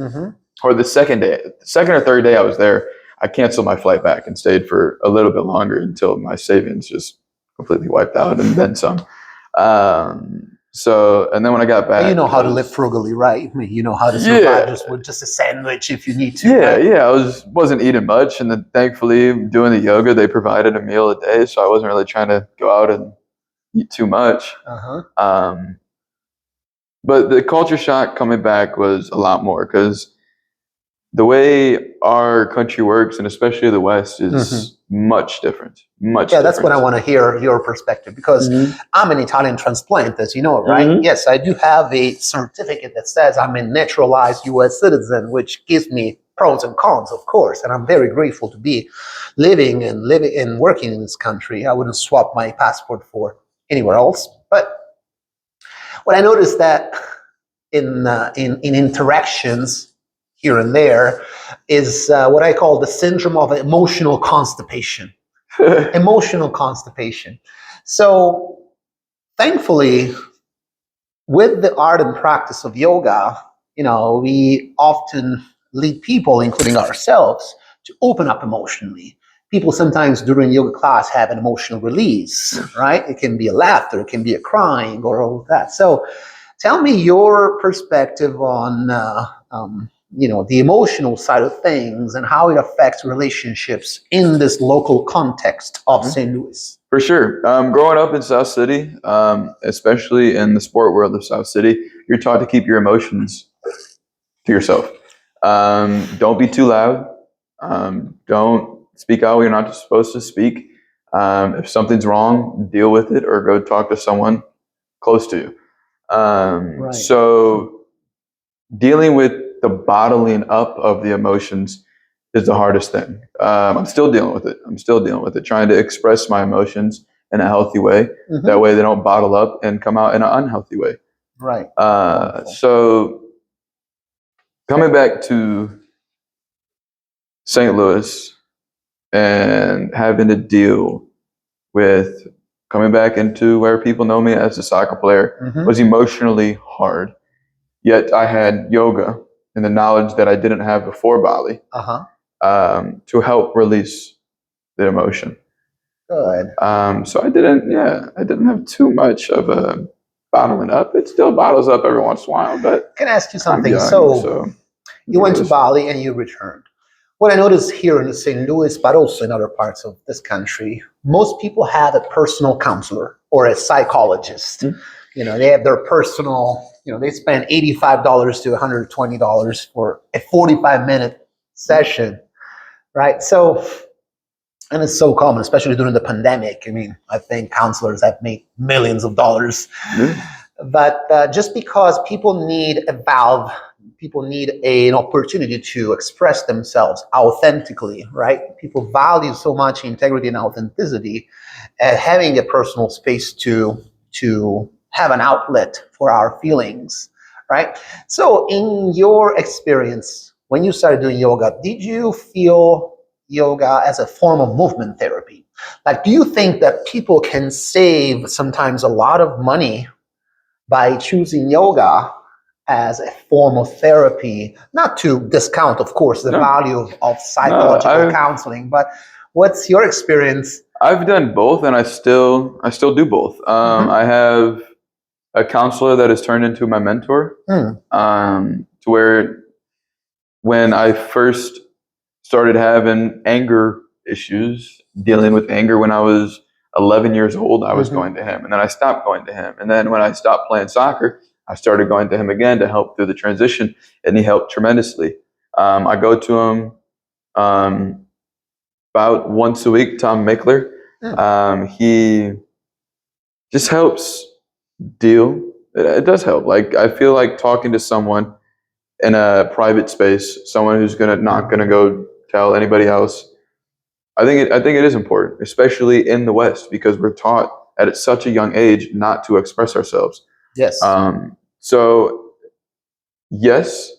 or the second or third day I was there, I canceled my flight back and stayed for a little bit longer until my savings just completely wiped out and then some. And then when I got back, you know how to live frugally, right? I mean, you know how to survive just with just a sandwich if you need to. I wasn't eating much, and then thankfully doing the yoga, they provided a meal a day, so I wasn't really trying to go out and eat too much. But the culture shock coming back was a lot more because the way our country works, and especially the West, is much different. That's what I want to hear your perspective, because I'm an Italian transplant, as you know, right? Yes, I do have a certificate that says I'm a naturalized U.S. citizen, which gives me pros and cons, of course, and I'm very grateful to be living and working in this country. I wouldn't swap my passport for anywhere else. But what I noticed that in interactions here and there is what I call the syndrome of emotional constipation. Emotional constipation. So thankfully, with the art and practice of yoga, we often lead people, including ourselves, to open up emotionally. People sometimes during yoga class have an emotional release, right? It can be a laughter, it can be a crying, or all of that. So Tell me your perspective on the emotional side of things and how it affects relationships in this local context of Mhm. St. Louis. For sure. Growing up in South City, especially in the sport world of South City, you're taught to keep your emotions to yourself. Don't be too loud. Don't speak out when you're not supposed to speak. If something's wrong, deal with it or go talk to someone close to you. Right. So dealing with the bottling up of the emotions is the hardest thing. I'm still dealing with it. Trying to express my emotions in a healthy way. Mhm. That way they don't bottle up and come out in an unhealthy way. Right. So coming back to St. Louis and having to deal with coming back into where people know me as a soccer player Mhm. was emotionally hard. Yet I had yoga and the knowledge that I didn't have before Bali to help release the emotion. Good. So I didn't have too much of a bottling up. It still bottles up every once in a while, but Can I ask you I'm something? young, So you went to release. Bali and you returned. What I notice here in St. Louis, but also in other parts of this country, most people have a personal counselor or a psychologist. Mhm. They have their personal, they spend $85 to $120 for a 45-minute session, right? So, and it's so common, especially during the pandemic. I mean, I think counselors have made millions of dollars. Yeah. But just because people need a valve, people need an opportunity to express themselves authentically, right? People value so much integrity and authenticity, having a personal space to have an outlet for our feelings, right? So, in your experience, when you started doing yoga, did you feel yoga as a form of movement therapy? Like, do you think that people can save sometimes a lot of money by choosing yoga as a form of therapy? Not to discount, of course, the No, value of no, psychological counseling, but what's your experience? I've done both, and I still do both. Mhm. I have a counselor that has turned into my mentor. Mm. To where when I first started having anger issues, dealing with anger when I was 11 years old, I was Mhm. going to him. And then I stopped going to him. And then when I stopped playing soccer, I started going to him again to help through the transition. And he helped tremendously. I go to him about once a week, Tom Mickler. Mm. He just helps deal. It does help. Like, I feel like talking to someone in a private space, someone who's not gonna go tell anybody else. I think it is important, especially in the West, because we're taught at such a young age not to express ourselves. Yes. So yes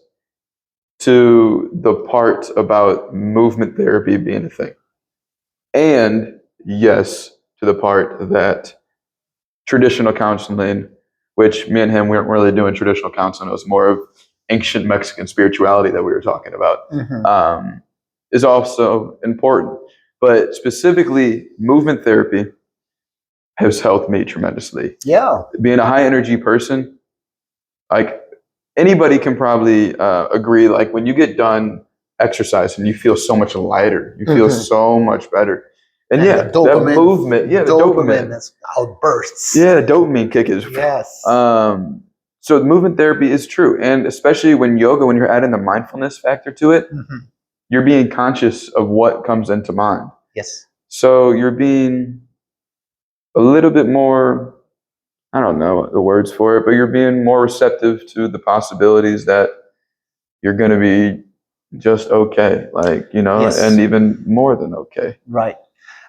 to the part about movement therapy being a thing, and yes to the part that traditional counseling, which me and him we weren't really doing traditional counseling, it was more of ancient Mexican spirituality that we were talking about, Mhm. is also important. But specifically, movement therapy has helped me tremendously. Yeah. Being a high energy person, like anybody can probably agree, like when you get done exercising, you feel so much lighter, you feel Mhm. so much better. And And yeah, the that dopamine, movement, yeah, the dopamine dopamine, is outbursts. yeah, the dopamine kick is. Yes. So movement therapy is true, and especially when yoga, when you're adding the mindfulness factor to it, Mhm. you're being conscious of what comes into mind. Yes. So you're being a little bit more, I don't know the words for it, but you're being more receptive to the possibilities that you're going to be just okay, like, Yes. and even more than okay. Right.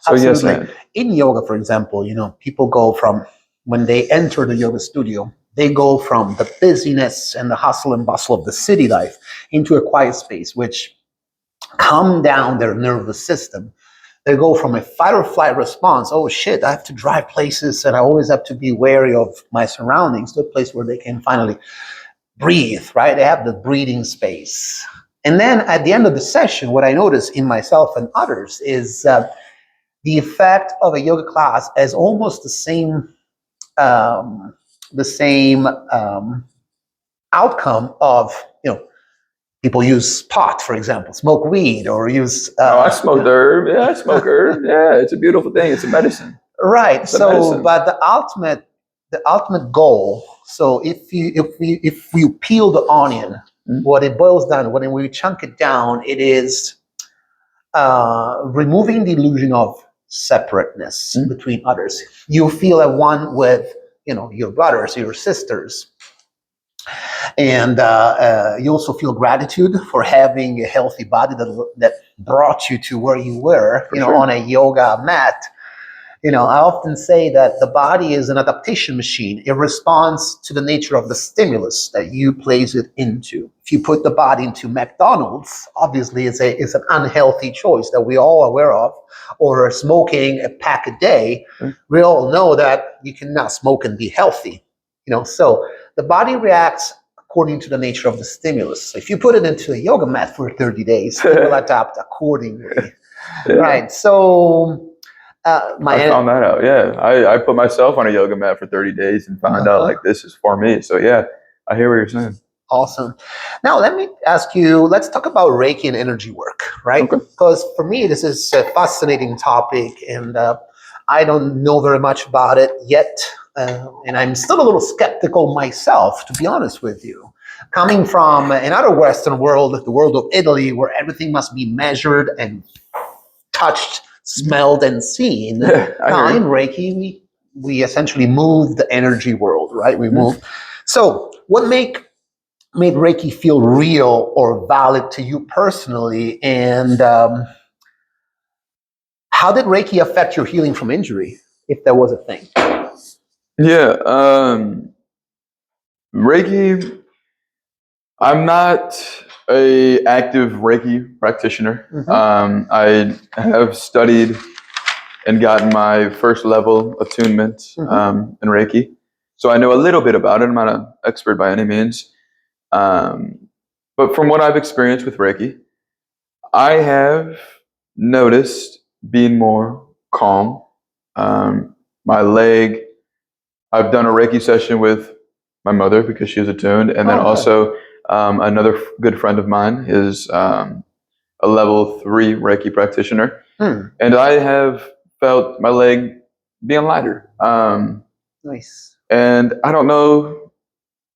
So yes, Absolutely. and In yoga, for example, people go from when they enter the yoga studio, they go from the busyness and the hustle and bustle of the city life into a quiet space, which calm down their nervous system. They go from a fight or flight response, oh shit, I have to drive places and I always have to be wary of my surroundings, to a place where they can finally breathe, right? They have the breathing space. And then at the end of the session, what I notice in myself and others is the effect of a yoga class is almost the same the same outcome of, people use pot, for example, smoke weed, or use. Oh, I smoked herb. Yeah, I smoke herb. Yeah, it's a beautiful thing. It's a medicine. Right. It's a So, medicine. but the ultimate goal. So, if we peel the onion, what it boils down, when we chunk it down, it is removing the illusion of separateness between others. You feel at one with, your brothers, your sisters. And you also feel gratitude for having a healthy body that brought you to where you were, For sure. on a yoga mat. I often say that the body is an adaptation machine. It responds to the nature of the stimulus that you place it into. If you put the body into McDonald's, obviously it's an unhealthy choice that we all are aware of, or smoking a pack a day. We all know that you cannot smoke and be healthy. So the body reacts according to the nature of the stimulus. So if you put it into a yoga mat for 30 days, it will adapt accordingly. Yeah. Right. So I found that out. Yeah, I put myself on a yoga mat for 30 days and found out like this is for me. So yeah, I hear what you're saying. Awesome. Now let me ask you. Let's talk about Reiki and energy work, right? Okay. Because for me, this is a fascinating topic, and I don't know very much about it yet, and I'm still a little skeptical myself, to be honest with you. Coming from another Western world, the world of Italy, where everything must be measured and touched, smelled, and seen. Now in Reiki, we essentially move the energy world, right? We move. So what made Reiki feel real or valid to you personally? And how did Reiki affect your healing from injury, if there was a thing? Yeah, Reiki. I'm not a active Reiki practitioner. I have studied and gotten my first level attunement in Reiki, so I know a little bit about it. I'm not an expert by any means, but from what I've experienced with Reiki, I have noticed being more calm. My leg. I've done a Reiki session with my mother because she was attuned, and then also another good friend of mine is a level 3 Reiki practitioner, and I have felt my leg being lighter. Nice. And I don't know.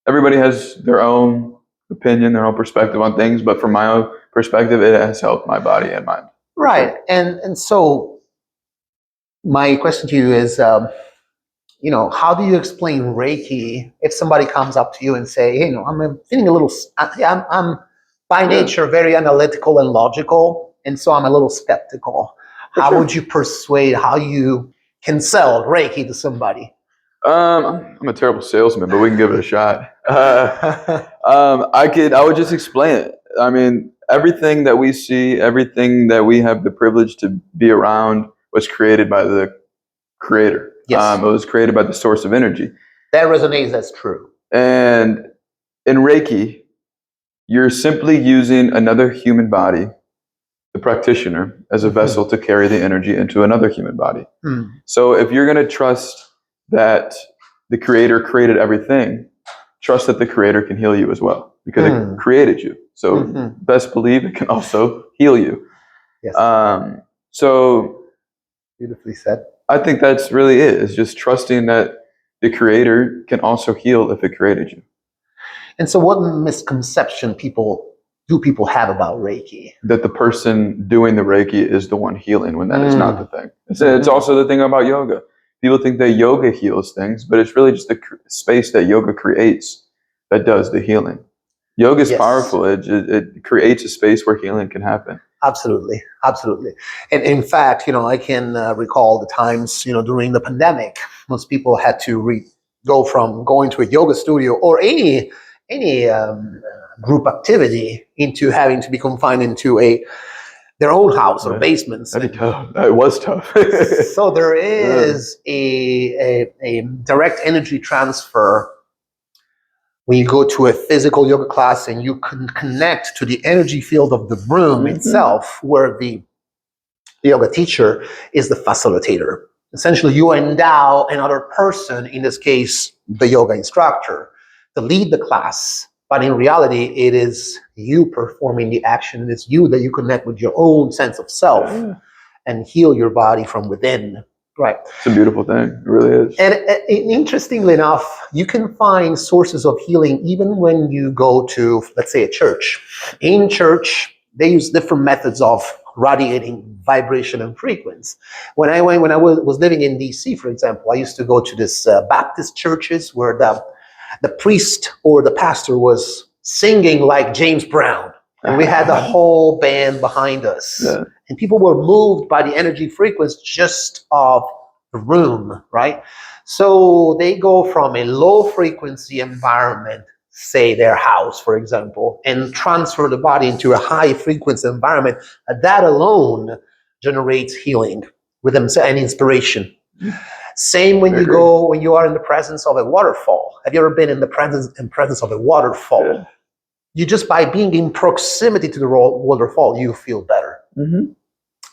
Everybody has their own opinion, their own perspective on things, but from my own perspective, it has helped my body and mind. Right. Sure. And so my question to you is, how do you explain Reiki if somebody comes up to you and say, hey, I'm feeling a little, I'm by nature very analytical and logical, and so I'm a little skeptical. How would you persuade, how you can sell Reiki to somebody? I'm a terrible salesman, but we can give it a shot. I would just explain it. I mean, everything that we see, everything that we have the privilege to be around was created by the creator. Yes. It was created by the source of energy. That resonates, that's true. And in Reiki, you're simply using another human body, the practitioner, as a vessel to carry the energy into another human body. So if you're going to trust that the creator created everything, trust that the creator can heal you as well, because it created you. So best believe it can also heal you. Yes. So beautifully said. I think that's really it. It's just trusting that the creator can also heal if it created you. And so what misconception people have about Reiki? That the person doing the Reiki is the one healing, when that is not the thing. It's also the thing about yoga. People think that yoga heals things, but it's really just the space that yoga creates that does the healing. Yoga is powerful. It creates a space where healing can happen. Absolutely. Absolutely. And in fact, I can recall the times, during the pandemic, most people had to go from going to a yoga studio or any group activity into having to be confined into their own house or basements. That'd be tough. It was tough. So there is a direct energy transfer when you go to a physical yoga class and you can connect to the energy field of the room itself, where the yoga teacher is the facilitator. Essentially, you endow another person, in this case, the yoga instructor, to lead the class. But in reality, it is you performing the action. It's you that you connect with your own sense of self and heal your body from within. Right. It's a beautiful thing. It really is. And interestingly enough, you can find sources of healing even when you go to, let's say, a church. In church, they use different methods of radiating vibration and frequency. When I was living in DC, for example, I used to go to this Baptist churches where the priest or the pastor was singing like James Brown, and we had the whole band behind us. Yeah. And people were moved by the energy frequency just of the room, right? So they go from a low frequency environment, say their house, for example, and transfer the body into a high frequency environment. That alone generates healing with them and inspiration. Same when you are in the presence of a waterfall. Have you ever been in the presence of a waterfall? Yeah. You just, by being in proximity to the waterfall, you feel better. Mm-hmm.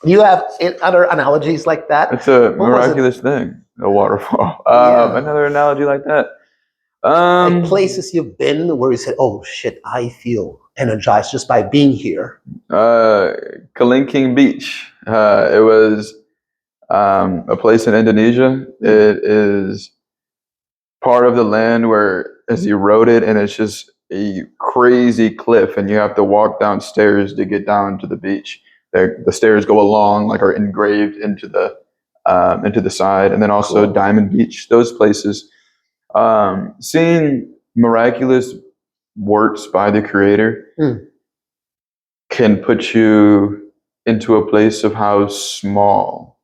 You have other analogies like that? It's a miraculous thing, a waterfall. Another analogy like that. Like places you've been where you said, oh shit, I feel energized just by being here. Kalimping Beach. It was a place in Indonesia. It is part of the land where it's eroded and it's just a crazy cliff and you have to walk downstairs to get down to the beach. The stairs go along, like are engraved into the side, and then also cool. Diamond Beach. Those places, seeing miraculous works by the Creator can put you into a place of how small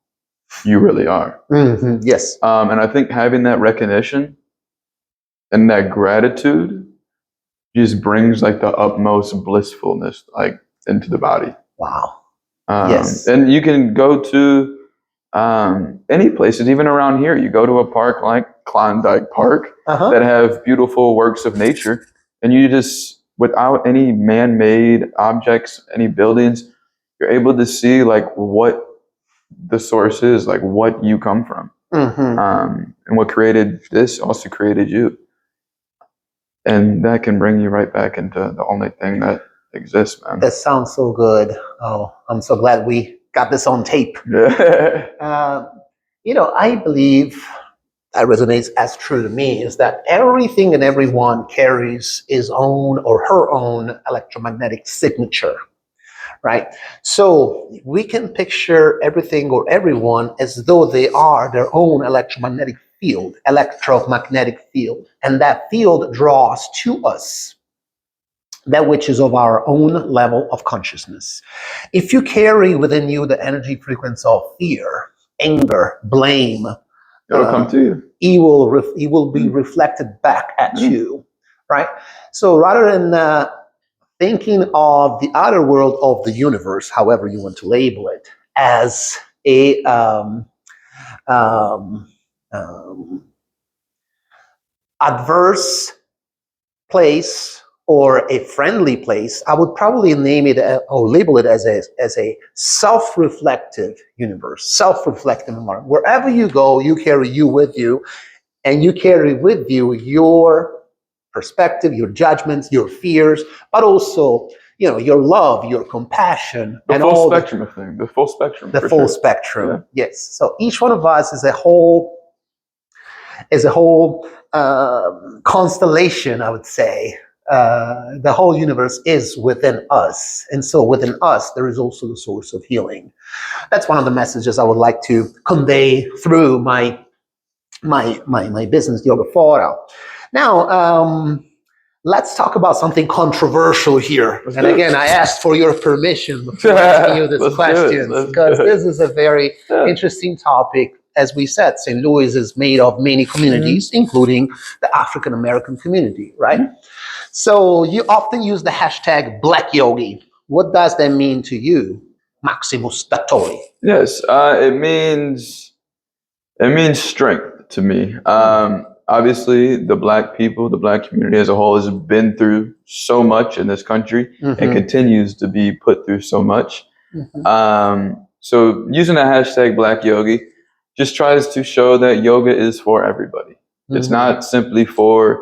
you really are. Mm-hmm. Yes, and I think having that recognition and that gratitude just brings like the utmost blissfulness like into the body. Wow. Yes. And you can go to any places, even around here. You go to a park like Klondike Park that have beautiful works of nature, and you just, without any man-made objects, any buildings, you're able to see like what the source is, like what you come from. And what created this also created you. And that can bring you right back into the only thing that exists, man. That sounds so good. Oh, I'm so glad we got this on tape. I believe that resonates as true to me is that everything and everyone carries his own or her own electromagnetic signature, right? So we can picture everything or everyone as though they are their own electromagnetic field, and that field draws to us that which is of our own level of consciousness. If you carry within you the energy frequency of fear, anger, blame, it'll come to you. It will be reflected back at you, right? So rather than thinking of the outer world of the universe, however you want to label it, as a adverse place or a friendly place, I would probably name it or label it as a self-reflective universe, self-reflective environment. Wherever you go, you carry you with you, and you carry with you your perspective, your judgments, your fears, but also your love, your compassion, the and full all spectrum of things. The full spectrum. The full spectrum. Yeah. Yes. So each one of us is a whole constellation, I would say. The whole universe is within us, and so within us there is also the source of healing. That's one of the messages I would like to convey through my business, Yogaphora. Now, let's talk about something controversial here. And again, I asked for your permission before asking you this question, because this is a very interesting topic. As we said, St. Louis is made of many communities, including the African American community, right? So you often use the hashtag Black Yogi. What does that mean to you, Maximus Dattoli? Yes, it means strength to me. Obviously, the Black people, the Black community as a whole has been through so much in this country and continues to be put through so much. So using the hashtag Black Yogi, just tries to show that yoga is for everybody. It's not simply for,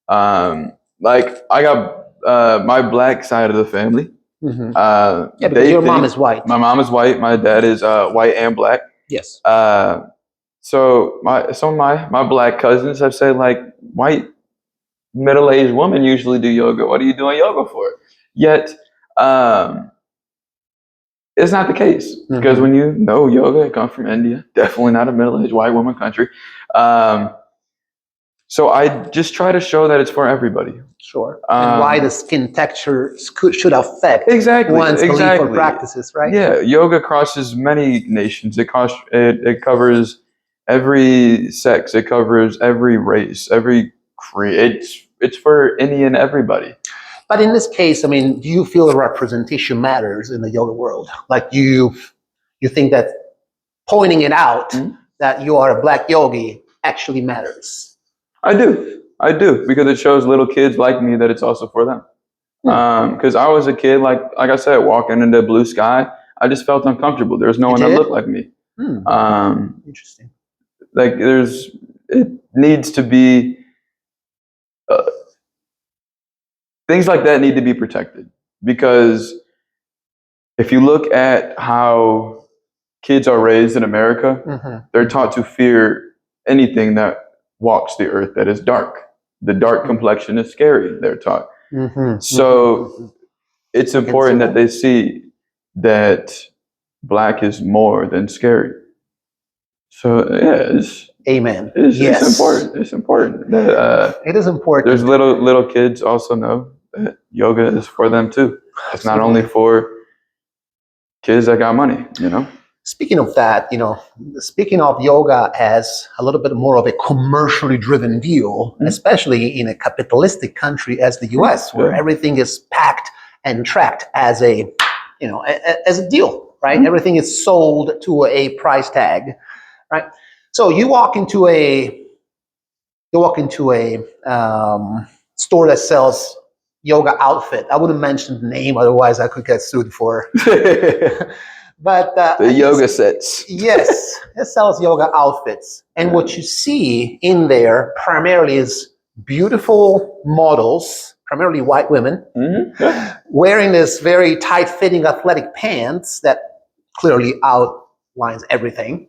like, I got my black side of the family. Yeah, because your mom is white. My mom is white. My dad is white and black. Yes. So some of my black cousins have said, like, white middle-aged women usually do yoga. What are you doing yoga for? Yet, it's not the case, because when you know yoga, it comes from India. Definitely not a middle-aged white woman country. So I just try to show that it's for everybody. Sure. And why the skin texture should affect one's belief or practices, right? Yeah, yoga crosses many nations. It covers every sex. It covers every race, every creed. It's for any and everybody. But in this case, I mean, do you feel the representation matters in the yoga world? Like you think that pointing it out that you are a black yogi actually matters? I do, because it shows little kids like me that it's also for them. Because I was a kid, like I said, walking into blue sky, I just felt uncomfortable. There was no one that looked like me. Interesting. Like it needs to be, things like that need to be protected, because if you look at how kids are raised in America, they're taught to fear anything that walks the earth that is dark. The dark complexion is scary, they're taught. So it's important that they see that black is more than scary. So yeah, amen. It's important. It's important that it is important. There's little kids also know that yoga is for them too. It's not only for kids that got money, Speaking of that, speaking of yoga as a little bit more of a commercially driven view, especially in a capitalistic country as the US, where everything is packed and tracked as a deal, right? Everything is sold to a price tag, right? So you walk into a store that sells yoga outfit. I wouldn't mention the name, otherwise I could get sued for. But the yoga sets. Yes, it sells yoga outfits, and what you see in there primarily is beautiful models, primarily white women, wearing this very tight-fitting athletic pants that clearly outlines everything.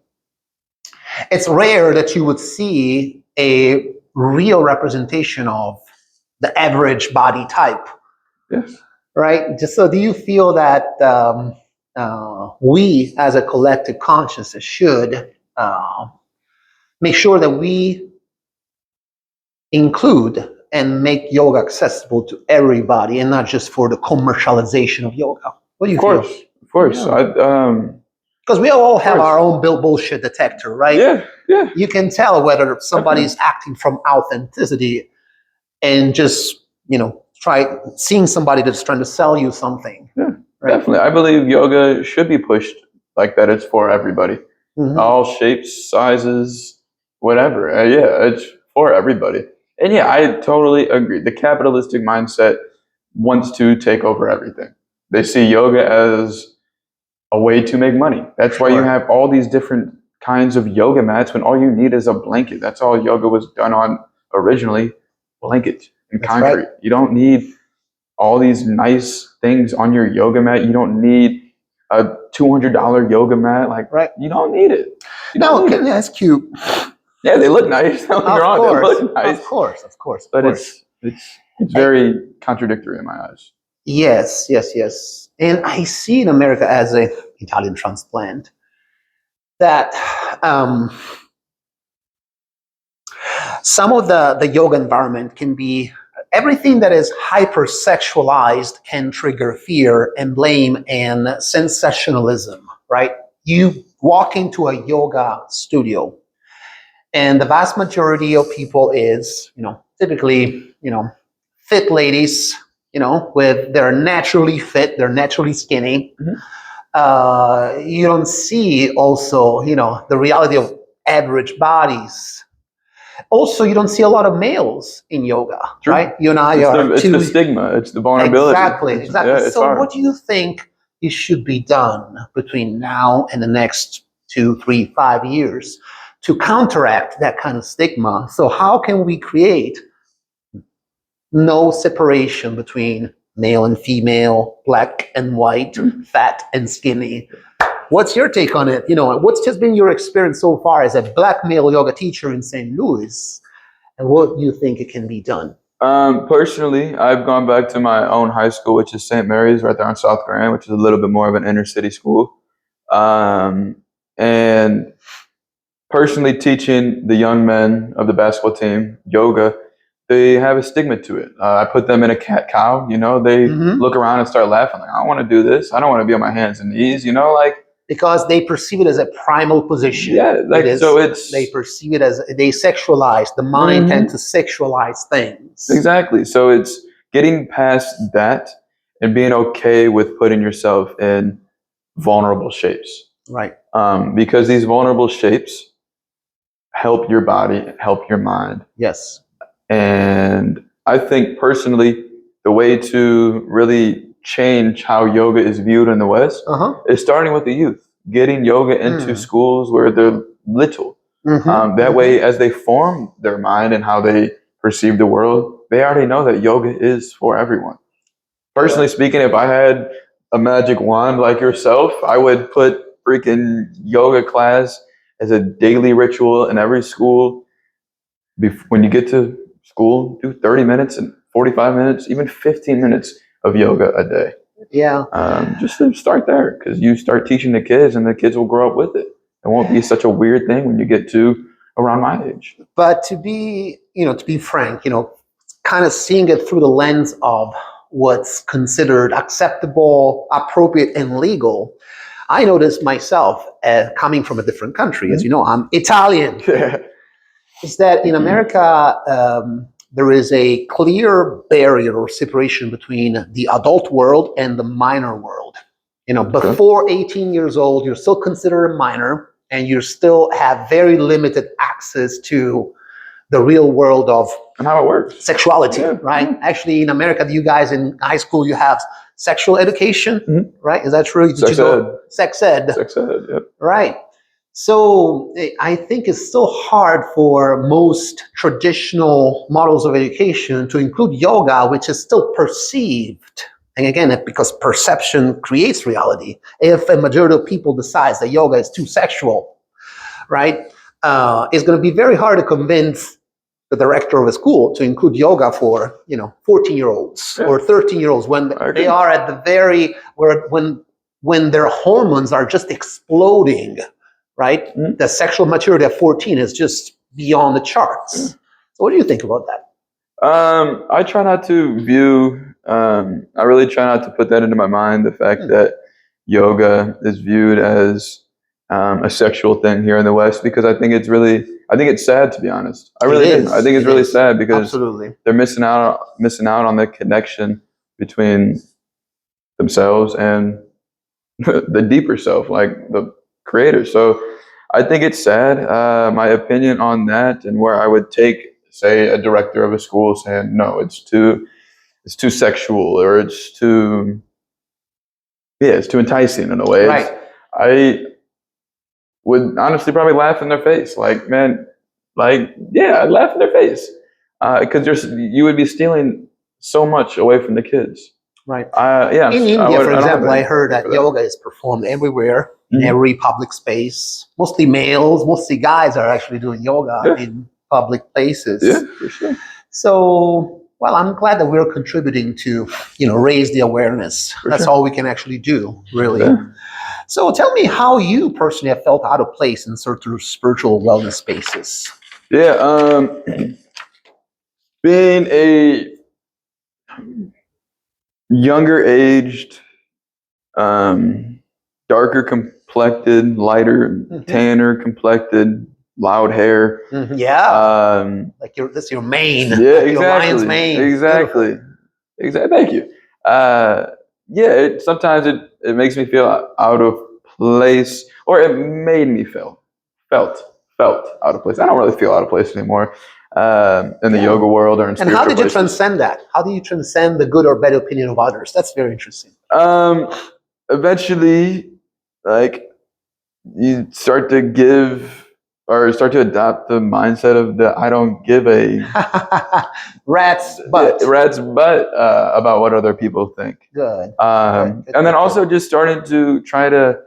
It's rare that you would see a real representation of the average body type. Yes. Right? Just so, do you feel that we as a collective consciousness should make sure that we include and make yoga accessible to everybody and not just for the commercialization of yoga? What do you feel? Of course. Because we all have our own bullshit detector, right? Yeah. You can tell whether somebody's acting from authenticity and just, try seeing somebody that's trying to sell you something. Yeah, right? Definitely. I believe yoga should be pushed like that. It's for everybody. All shapes, sizes, whatever. It's for everybody. And yeah, I totally agree. The capitalistic mindset wants to take over everything. They see yoga as a way to make money. That's why you have all these different kinds of yoga mats when all you need is a blanket. That's all yoga was done on originally, blanket and concrete. Right. You don't need all these nice things on your yoga mat. You don't need a $200 yoga mat. You don't need it. That's cute. Yeah, they look nice. Don't get me wrong, they look nice. Of course. But it's very contradictory in my eyes. Yes. And I see in America as an Italian transplant that some of the yoga environment can be, everything that is hypersexualized can trigger fear and blame and sensationalism, right? You walk into a yoga studio and the vast majority of people is, typically, fit ladies, with they're naturally fit, they're naturally skinny. You don't see also, the reality of average bodies. Also, you don't see a lot of males in yoga, right? You and I it's the stigma, it's the vulnerability. Exactly. So what do you think it should be done between now and the next 2, 3, 5 years to counteract that kind of stigma. So how can we create no separation between male and female, black and white, fat and skinny? What's your take on it? What's just been your experience so far as a black male yoga teacher in St. Louis, and what do you think it can be done? Personally, I've gone back to my own high school, which is St. Mary's, right there on South Grand, which is a little bit more of an inner city school. And personally teaching the young men of the basketball team yoga, they have a stigma to it. I put them in a cat cow, they look around and start laughing like, I don't want to do this. I don't want to be on my hands and knees, because they perceive it as a primal position. Yeah, they perceive it as they sexualize. The mind tends to sexualize things. Exactly. So it's getting past that and being okay with putting yourself in vulnerable shapes. Right. Because these vulnerable shapes help your body, help your mind. Yes. And I think personally, the way to really change how yoga is viewed in the West is starting with the youth, getting yoga into schools where they're little. That way, as they form their mind and how they perceive the world, they already know that yoga is for everyone. Personally speaking, if I had a magic wand like yourself, I would put freaking yoga class as a daily ritual in every school. When you get to school, do 30 minutes and 45 minutes, even 15 minutes of yoga a day. Yeah. Just to start there, because you start teaching the kids and the kids will grow up with it. It won't be such a weird thing when you get to around my age. But to be frank, kind of seeing it through the lens of what's considered acceptable, appropriate, and legal, I noticed myself coming from a different country. As you know, I'm Italian. Is that in America, there is a clear barrier or separation between the adult world and the minor world. Before 18 years old, you're still considered a minor, and you still have very limited access to the real world of and how it works. Sexuality, right? Actually, in America, you guys in high school, you have sexual education, right? Is that true? Sex ed. Sex ed. Sex ed, yep. Right. So I think it's still hard for most traditional models of education to include yoga, which is still perceived. And again, because perception creates reality. If a majority of people decides that yoga is too sexual, right, it's going to be very hard to convince the director of a school to include yoga for 14-year-olds or 13-year-olds when they are at the when their hormones are just exploding. Right? The sexual maturity at 14 is just beyond the charts. So what do you think about that? I try not to I really try not to put that into my mind, the fact that yoga is viewed as a sexual thing here in the West, because I think it's sad, to be honest. I really do. I think it's really sad because they're missing out on the connection between themselves and the deeper self, like the creator. So I think it's sad. My opinion on that, and where I would take, say, a director of a school saying, no, it's too sexual, or it's too enticing in a way. Right. I would honestly probably laugh in their face. Like, man, I'd laugh in their face. Because you would be stealing so much away from the kids. Right. Yes, in India, for example, I heard that yoga is performed everywhere, in every public space. Mostly males, mostly guys are actually doing yoga in public places. Yeah, for sure. So, well, I'm glad that we're contributing to, raise the awareness. That's all we can actually do, really. Yeah. So tell me how you personally have felt out of place in certain spiritual wellness spaces. Yeah, being a younger aged, darker complected, lighter, tanner complected, loud hair. Yeah. That's your mane. Yeah, like exactly. Your lion's mane. Exactly. Thank you. Sometimes it makes me feel out of place, or it made me felt out of place. I don't really feel out of place anymore in the yoga world or in spiritual places. And how did you places. transcend that? How do you transcend the good or bad opinion of others? That's very interesting. Eventually, like, you start to give or start to adopt the mindset of the I don't give a rat's butt. rat's butt about what other people think. Good. And then also just starting to try to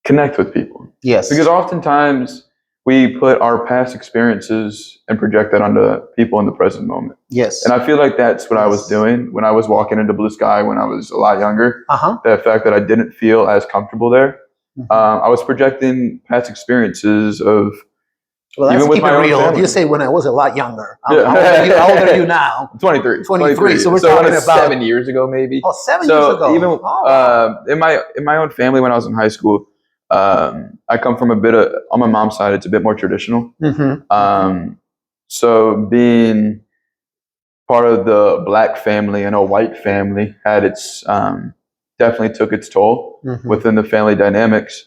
connect with people. Yes. Because oftentimes we put our past experiences and project that onto people in the present moment. Yes. And I feel like that's what I was doing when I was walking into blue sky when I was a lot younger. The fact that I didn't feel as comfortable there. I was projecting past experiences of well, let's keep it real. You say when I was a lot younger. How old are you now? 23. 23. So we're talking about 7 years ago, maybe. Oh, 7 years ago. Even in my own family when I was in high school, I come from on my mom's side, it's a bit more traditional. So being part of the black family and a white family had its definitely took its toll within the family dynamics.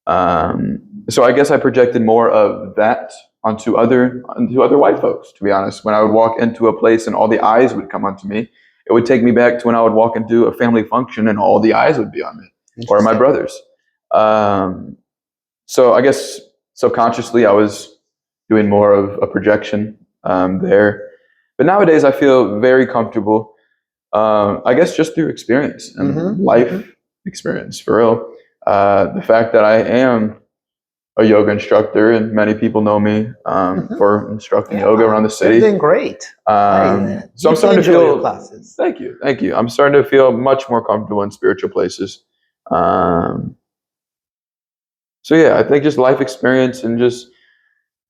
So I guess I projected more of that onto other white folks, to be honest. When I would walk into a place and all the eyes would come onto me, it would take me back to when I would walk into a family function and all the eyes would be on me or my brothers. So I guess subconsciously I was doing more of a projection there. But nowadays I feel very comfortable, I guess just through experience and life experience, for real. The fact that I am a yoga instructor and many people know me for instructing yoga around the city. You're doing great. So I'm starting to feel classes. Thank you. I'm starting to feel much more comfortable in spiritual places. So yeah, I think just life experience and just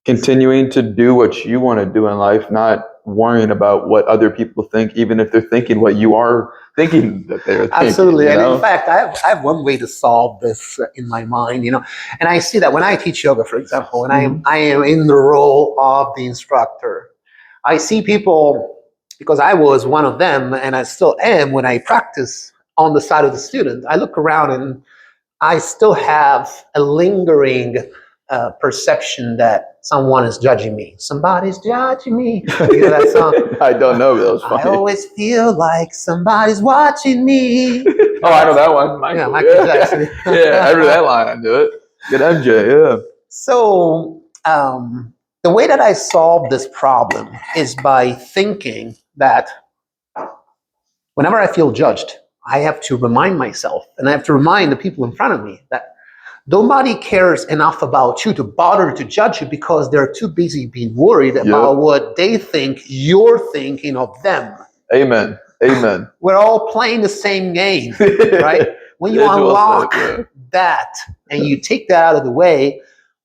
continuing to do what you want to do in life, not worrying about what other people think, even if they're thinking what you are thinking that they're thinking. Absolutely. And in fact, I have one way to solve this in my mind, and I see that when I teach yoga, for example, and I am in the role of the instructor, I see people, because I was one of them and I still am when I practice on the side of the student, I look around and I still have a lingering perception that someone is judging me. Somebody's judging me. You know that song? I don't know, but that was funny. I always feel like somebody's watching me. Oh, I know that one. Michael Jackson. Yeah, I read that line. I knew it. Good MJ, yeah. So the way that I solve this problem is by thinking that whenever I feel judged, I have to remind myself, and I have to remind the people in front of me that nobody cares enough about you to bother to judge you because they're too busy being worried about what they think you're thinking of them. Amen. We're all playing the same game, right? When you unlock that and you take that out of the way,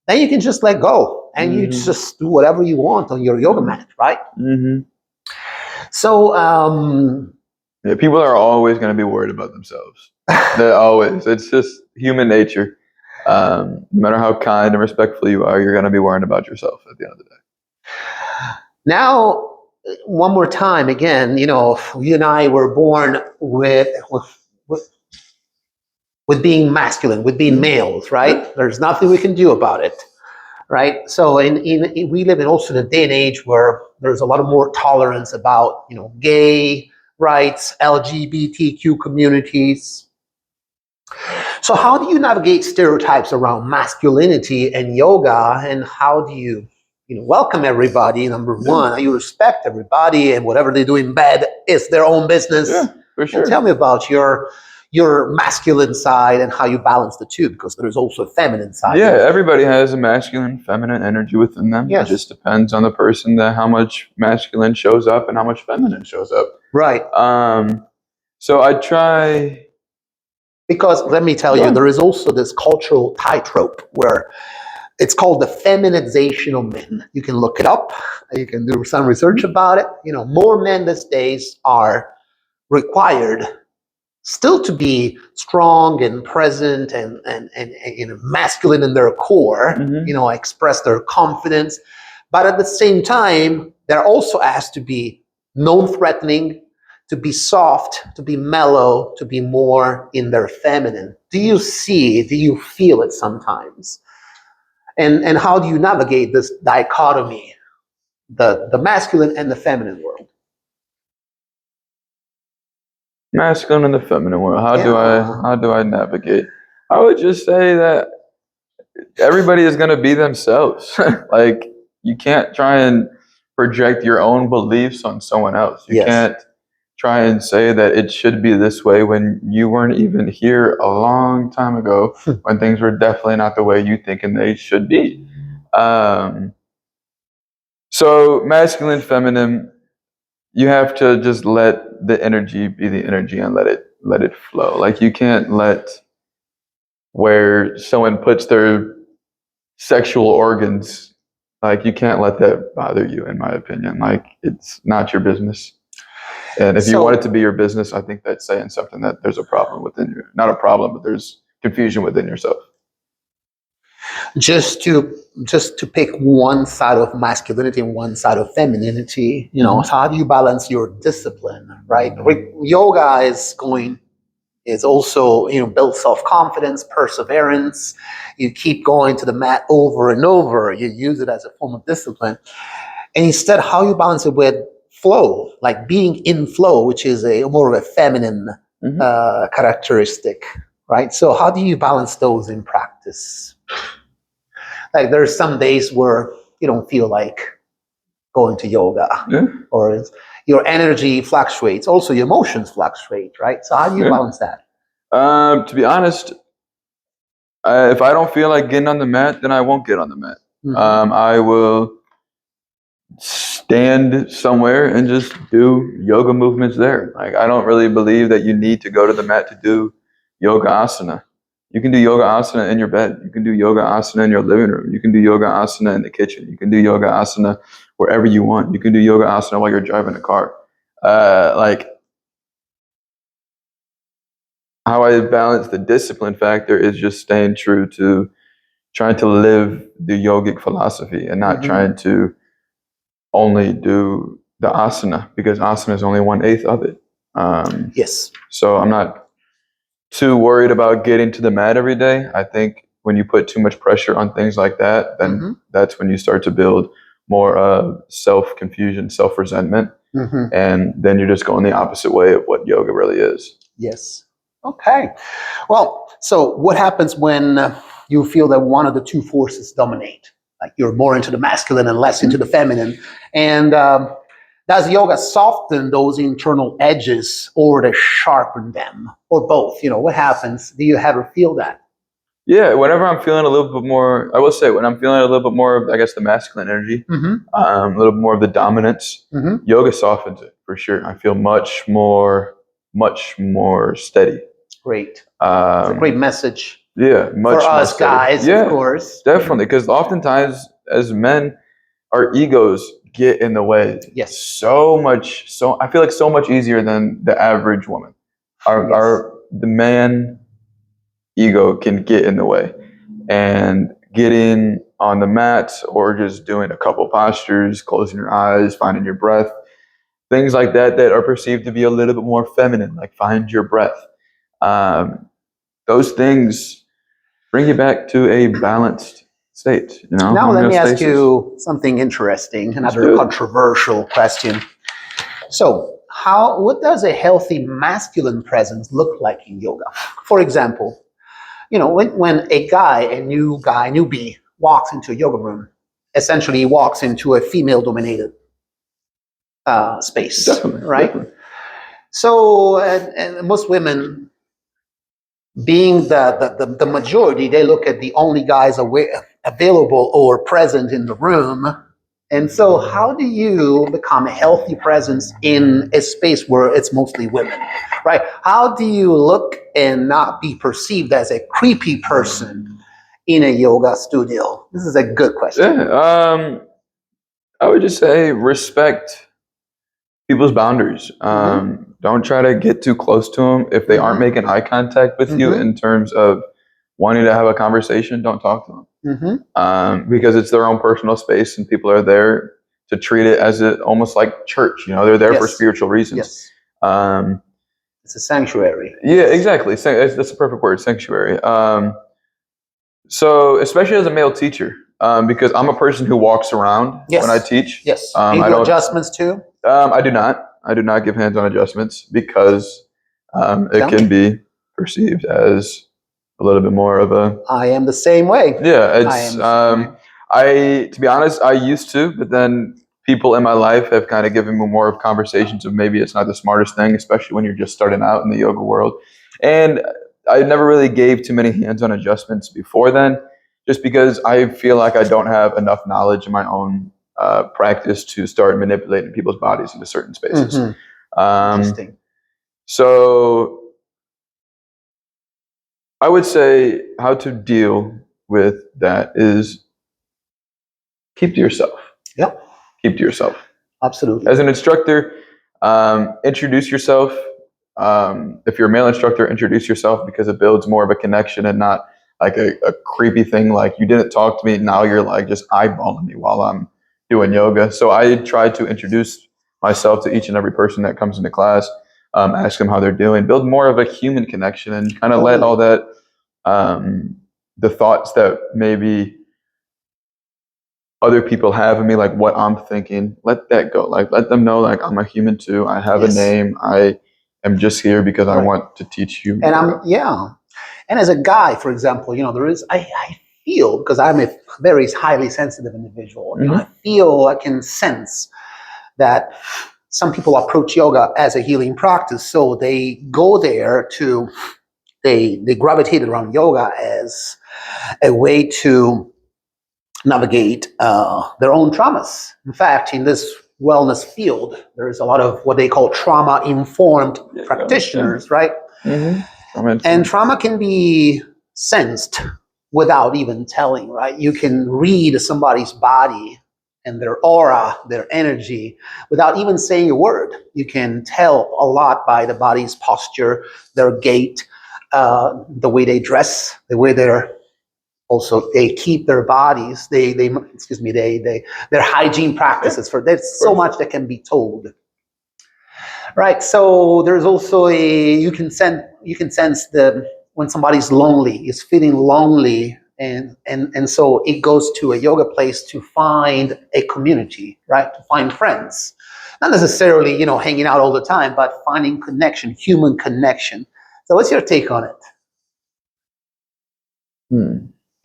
then you can just let go and you just do whatever you want on your yoga mat, right? So, people are always going to be worried about themselves. They're always. It's just human nature. No matter how kind and respectful you are, you're going to be worrying about yourself at the end of the day. Now, one more time, again, you and I were born with being masculine, with being males, right? There's nothing we can do about it, right? So we live in also in a day and age where there's a lot of more tolerance about, gay rights, LGBTQ communities. So how do you navigate stereotypes around masculinity and yoga, and how do you welcome everybody, number one, you respect everybody, and whatever they do in bed is their own business. Yeah, for sure. And tell me about your masculine side and how you balance the two, because there's also a feminine side. Yeah, everybody has a masculine, feminine energy within them. Yes. It just depends on the person that how much masculine shows up and how much feminine shows up. Right. So I try... Because let me tell you, there is also this cultural tightrope where it's called the feminization of men. You can look it up. You can do some research about it. More men these days are required still to be strong and present and masculine in their core, express their confidence. But at the same time, they're also asked to be non-threatening, to be soft, to be mellow, to be more in their feminine. Do you feel it sometimes? And how do you navigate this dichotomy, the masculine and the feminine world? Masculine and the feminine world. How do I navigate? I would just say that everybody is going to be themselves. Like, you can't try and project your own beliefs on someone else. You Yes. can't try and say that it should be this way when you weren't even here a long time ago, when things were definitely not the way you think and they should be. So masculine, feminine, you have to just let the energy be the energy and let it flow. Like, you can't let where someone puts their sexual organs, like, you can't let that bother you, in my opinion. Like, it's not your business. And if you want it to be your business, I think that's saying something, that there's a problem within you. Not a problem, but there's confusion within yourself. Just to pick one side of masculinity and one side of femininity, so how do you balance your discipline, right? Yoga is also, build self-confidence, perseverance. You keep going to the mat over and over. You use it as a form of discipline. And instead, how you balance it with flow, like being in flow, which is a more of a feminine characteristic, right? So how do you balance those in practice? Like, there's some days where you don't feel like going to yoga, or your energy fluctuates. Also, your emotions fluctuate, right? So how do you balance that? To be honest, if I don't feel like getting on the mat, then I won't get on the mat. I will stand somewhere and just do yoga movements there. Like, I don't really believe that you need to go to the mat to do yoga asana. You can do yoga asana in your bed. You can do yoga asana in your living room. You can do yoga asana in the kitchen. You can do yoga asana wherever you want. You can do yoga asana while you're driving a car. Like, how I balance the discipline factor is just staying true to trying to live the yogic philosophy and not trying to only do the asana, because asana is only 1/8 of it. Yes. So I'm not too worried about getting to the mat every day. I think when you put too much pressure on things like that, then that's when you start to build more self-confusion, self-resentment, and then you're just going the opposite way of what yoga really is. Yes. Okay. Well, so what happens when you feel that one of the two forces dominate? Like, you're more into the masculine and less into the feminine. And does yoga soften those internal edges, or to sharpen them, or both? What happens? Do you ever feel that? Yeah, whenever I'm feeling a little bit more, I will say, when I'm feeling a little bit more of, I guess, the masculine energy, a little bit more of the dominance, yoga softens it for sure. I feel much more steady. Great. It's a great message. Yeah, for us guys, of course. Definitely, because oftentimes as men, our egos get in the way. Yes. So I feel like so much easier than the average woman. The man ego can get in the way, and getting on the mat or just doing a couple postures, closing your eyes, finding your breath, things like that are perceived to be a little bit more feminine, like find your breath. Those things bring you back to a balanced state. Now let me ask you something interesting, another controversial question. So, what does a healthy masculine presence look like in yoga? For example, when a newbie walks into a yoga room, essentially he walks into a female-dominated space, right? Definitely. So, and most women, being the majority, they look at the only guys available or present in the room. And so how do you become a healthy presence in a space where it's mostly women, right? How do you look and not be perceived as a creepy person in a yoga studio? This is a good question. Yeah, I would just say respect people's boundaries. Don't try to get too close to them. If they aren't making eye contact with you in terms of wanting to have a conversation, don't talk to them. Because it's their own personal space, and people are there to treat it as almost like church. They're there for spiritual reasons. Yes. It's a sanctuary. Yeah, exactly. That's a perfect word, sanctuary. So especially as a male teacher, because I'm a person who walks around when I teach. Yes. Do you do adjustments too? I do not. I do not give hands-on adjustments because it can be perceived as a little bit more of a. I am the same way. Yeah, I it's am the same way. to be honest, I used to, but then people in my life have kind of given me more of conversations of maybe it's not the smartest thing, especially when you're just starting out in the yoga world. And I never really gave too many hands-on adjustments before then, just because I feel like I don't have enough knowledge in my own practice to start manipulating people's bodies into certain spaces. Interesting. So I would say how to deal with that is keep to yourself. Yep. Keep to yourself. Absolutely. As an instructor, introduce yourself. If you're a male instructor, introduce yourself because it builds more of a connection and not like a creepy thing like you didn't talk to me, now you're like just eyeballing me while I'm doing yoga. So I try to introduce myself to each and every person that comes into class, ask them how they're doing, build more of a human connection and kind of let all that, the thoughts that maybe other people have of me, like what I'm thinking, let that go. Like let them know like I'm a human too. I have a name. I am just here because I want to teach you. And and as a guy, for example, there is I feel, because I'm a very highly sensitive individual, I can sense that some people approach yoga as a healing practice, so they go there they gravitate around yoga as a way to navigate their own traumas. In fact, in this wellness field, there's a lot of what they call trauma-informed practitioners, right? And trauma can be sensed without even telling, right? You can read somebody's body and their aura, their energy, without even saying a word. You can tell a lot by the body's posture, their gait, the way they dress, the way they keep their bodies. Their hygiene practices. There's so much that can be told. Right. So there's also you can sense when somebody's lonely, is feeling lonely, and so it goes to a yoga place to find a community, right? To find friends. Not necessarily, hanging out all the time, but finding connection, human connection. So what's your take on it?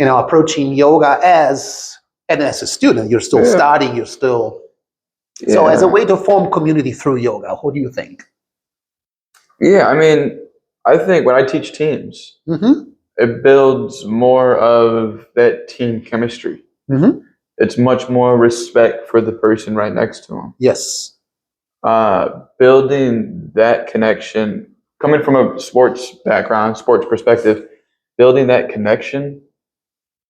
Approaching yoga as a student, you're still studying, you're still so as a way to form community through yoga. What do you think? Yeah, I mean, I think when I teach teams, it builds more of that team chemistry. It's much more respect for the person right next to them. Yes. Building that connection, coming from a sports background, sports perspective, building that connection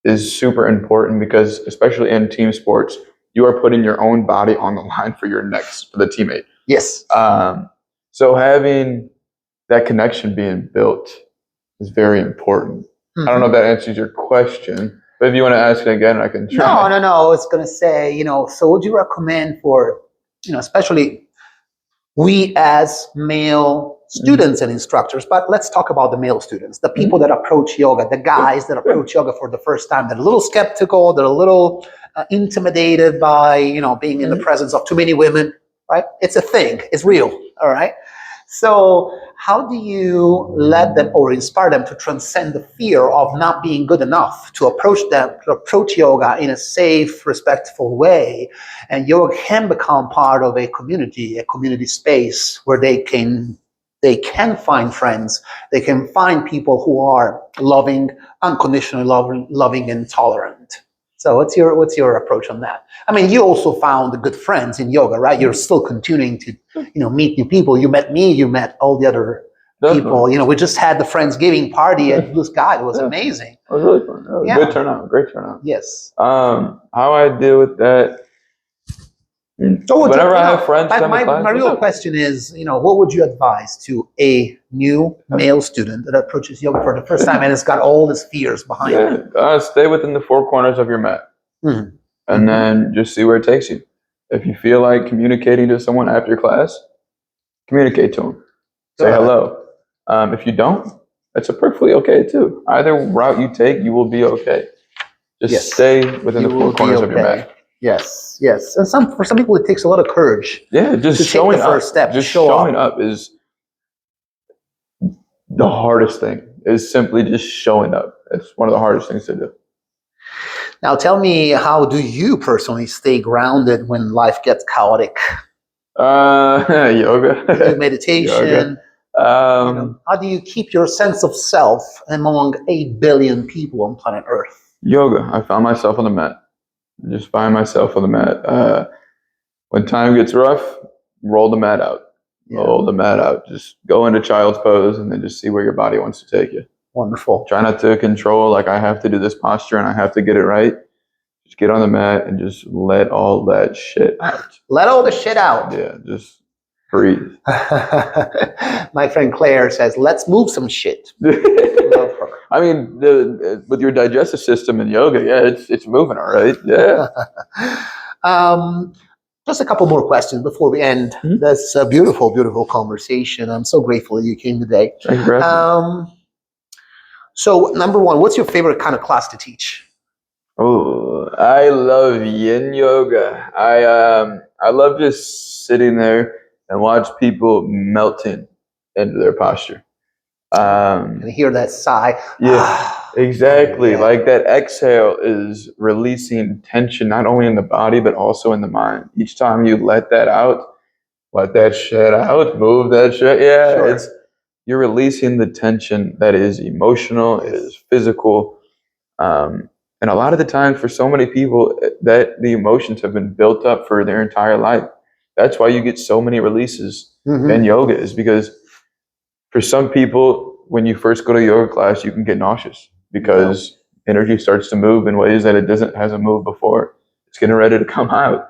is super important because, especially in team sports, you are putting your own body on the line for the teammate. Yes. So having that connection being built is very important. I don't know if that answers your question, but if you want to ask it again, I can try. No. I was going to say, so would you recommend for, especially we as male students and instructors, but let's talk about the male students, the people that approach yoga, the guys that approach yoga for the first time, they're a little skeptical, they're a little intimidated by, being in the presence of too many women, right? It's a thing, it's real, all right? So how do you let them or inspire them to transcend the fear of not being good enough, to approach yoga in a safe, respectful way? And yoga can become part of a community space where they can find friends, they can find people who are loving, unconditionally loving and tolerant. So what's your approach on that? I mean, you also found good friends in yoga, right? You're still continuing to, meet new people. You met me, you met all the other people. We just had the Friendsgiving party at Blue Sky. It was amazing. It was really fun. Good turnout, great turnout. Yes. How I deal with that. So whenever I have friends come to class, my real question is, what would you advise to a new male student that approaches yoga for the first time and has got all his fears behind it? Stay within the four corners of your mat, and then just see where it takes you. If you feel like communicating to someone after class, communicate to them. Say hello. If you don't, that's perfectly okay too. Either route you take, you will be okay. Just stay within the four corners of your mat. Yes. And for some people, it takes a lot of courage. Yeah, just to showing take the first step. Just showing up is the hardest thing. is simply just showing up. It's one of the hardest things to do. Now, tell me, how do you personally stay grounded when life gets chaotic? Yoga. You do meditation. Yoga. How do you keep your sense of self among 8 billion people on planet Earth? Yoga. I found myself on the mat. Just find myself on the mat. When time gets rough, roll the mat out. Yeah. Roll the mat out. Just go into child's pose and then just see where your body wants to take you. Wonderful. Try not to control, like I have to do this posture and I have to get it right. Just get on the mat and just let all that shit out. Let all the shit out. Yeah, just breathe. My friend Claire says, let's move some shit. Love her. I mean, with your digestive system and yoga, yeah, it's moving all right. Yeah. Just a couple more questions before we end this beautiful, beautiful conversation. I'm so grateful that you came today. Thank you for having me. So, number one, what's your favorite kind of class to teach? Oh, I love yin yoga. I love just sitting there and watch people melting into their posture. And hear that sigh. Yeah, exactly. Yeah. Like that exhale is releasing tension not only in the body but also in the mind. Each time you let that out, let that shit out, move that shit. Yeah, Sure. You're releasing the tension that is emotional, it is physical. And a lot of the times for so many people that the emotions have been built up for their entire life. That's why you get so many releases in yoga, is because for some people, when you first go to a yoga class, you can get nauseous because energy starts to move in ways that it hasn't moved before. It's getting ready to come out.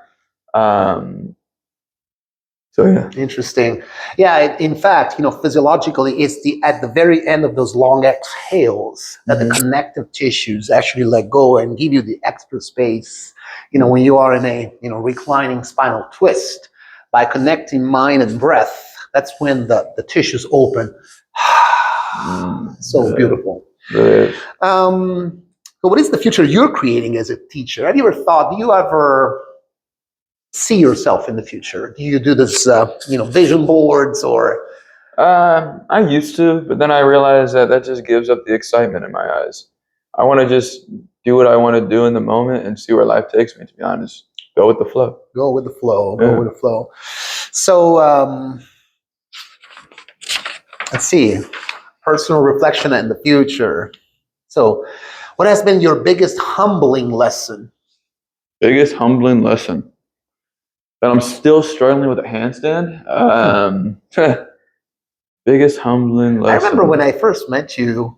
So yeah. Interesting. Yeah, in fact, physiologically, it's at the very end of those long exhales that the connective tissues actually let go and give you the extra space. When you are in a reclining spinal twist, by connecting mind and breath, that's when the tissues open. So beautiful. Really is. So what is the future you're creating as a teacher? Do you ever see yourself in the future? Do you do this, vision boards or? I used to, but then I realized that just gives up the excitement in my eyes. I want to just do what I want to do in the moment and see where life takes me, to be honest. Go with the flow. Go with the flow. Yeah. Go with the flow. So let's see. Personal reflection in the future. So what has been your biggest humbling lesson? Biggest humbling lesson? That I'm still struggling with a handstand. Biggest humbling lesson. I remember when I first met you,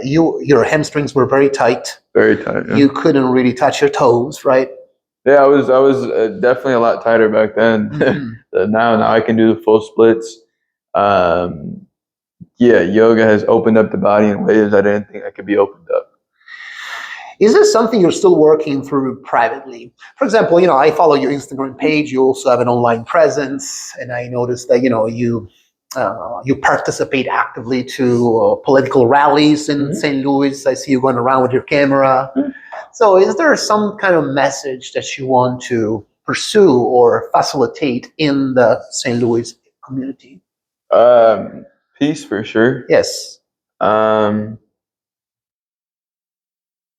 your hamstrings were very tight. Very tight. Yeah. You couldn't really touch your toes, right? Yeah, I was definitely a lot tighter back then. Now I can do the full splits. Yeah, yoga has opened up the body in ways I didn't think I could be opened up. Is this something you're still working through privately? For example, I follow your Instagram page. You also have an online presence, and I noticed that you participate actively to political rallies in St. Louis. I see you going around with your camera. So, is there some kind of message that you want to pursue or facilitate in the St. Louis community? Peace for sure. Yes.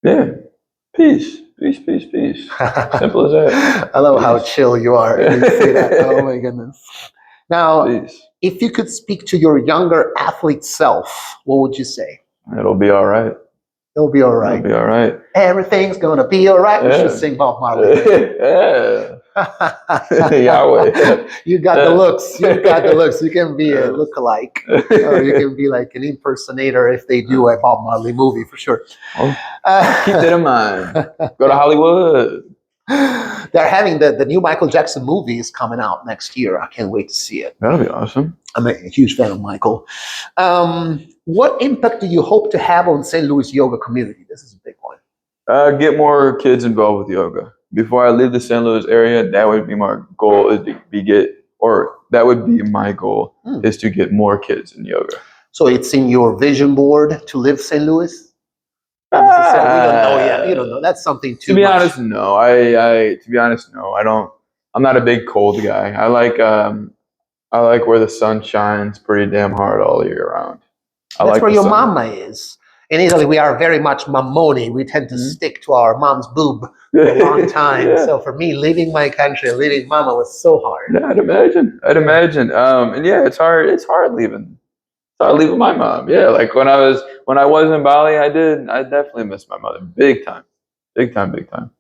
Yeah, peace. Simple as that. I love how chill you are. You say that. Oh my goodness. Now, if you could speak to your younger athlete self, what would you say? It'll be all right. It'll be all right. It'll be all right. Everything's gonna be all right. We should sing Bob Marley. Yeah. Yahweh. You got the looks. You can be a lookalike, or you can be like an impersonator if they do a Bob Marley movie for sure. Well, keep that in mind. Go to Hollywood. They're having the new Michael Jackson movie is coming out next year. I can't wait to see it. That'll be awesome. I'm a huge fan of Michael. What impact do you hope to have on St. Louis yoga community? This is a big one. Get more kids involved with yoga. Before I leave the St. Louis area, that would be my goal, is to get more kids in yoga. So it's in your vision board to live St. Louis? Not necessarily. We don't know yet. You don't know. That's something too. To be honest, no. To be honest, no. I don't. I'm not a big cold guy. I like where the sun shines pretty damn hard all year round. I That's like where the your sun. mama is. In Italy, we are very much mammoni. We tend to stick to our mom's boob for a long time. Yeah. So for me, leaving my country, leaving mama was so hard. Yeah, I'd imagine. I'd imagine. And yeah, it's hard. It's hard leaving. It's hard leaving my mom. Yeah, like when I was in Bali, I definitely missed my mother, big time, big time, big time.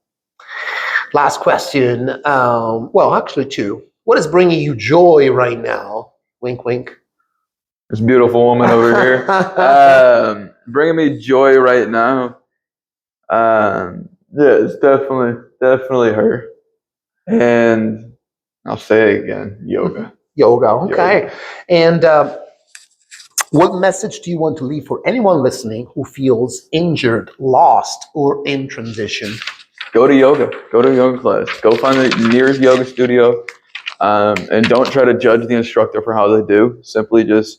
Last question. Well, actually, two. What is bringing you joy right now? Wink, wink. This beautiful woman over here, bringing me joy right now. Yeah, it's definitely her. And I'll say it again, yoga. Yoga. Okay. Yoga. And what message do you want to leave for anyone listening who feels injured, lost, or in transition? Go to yoga. Go to a yoga class. Go find the nearest yoga studio. And don't try to judge the instructor for how they do. Simply just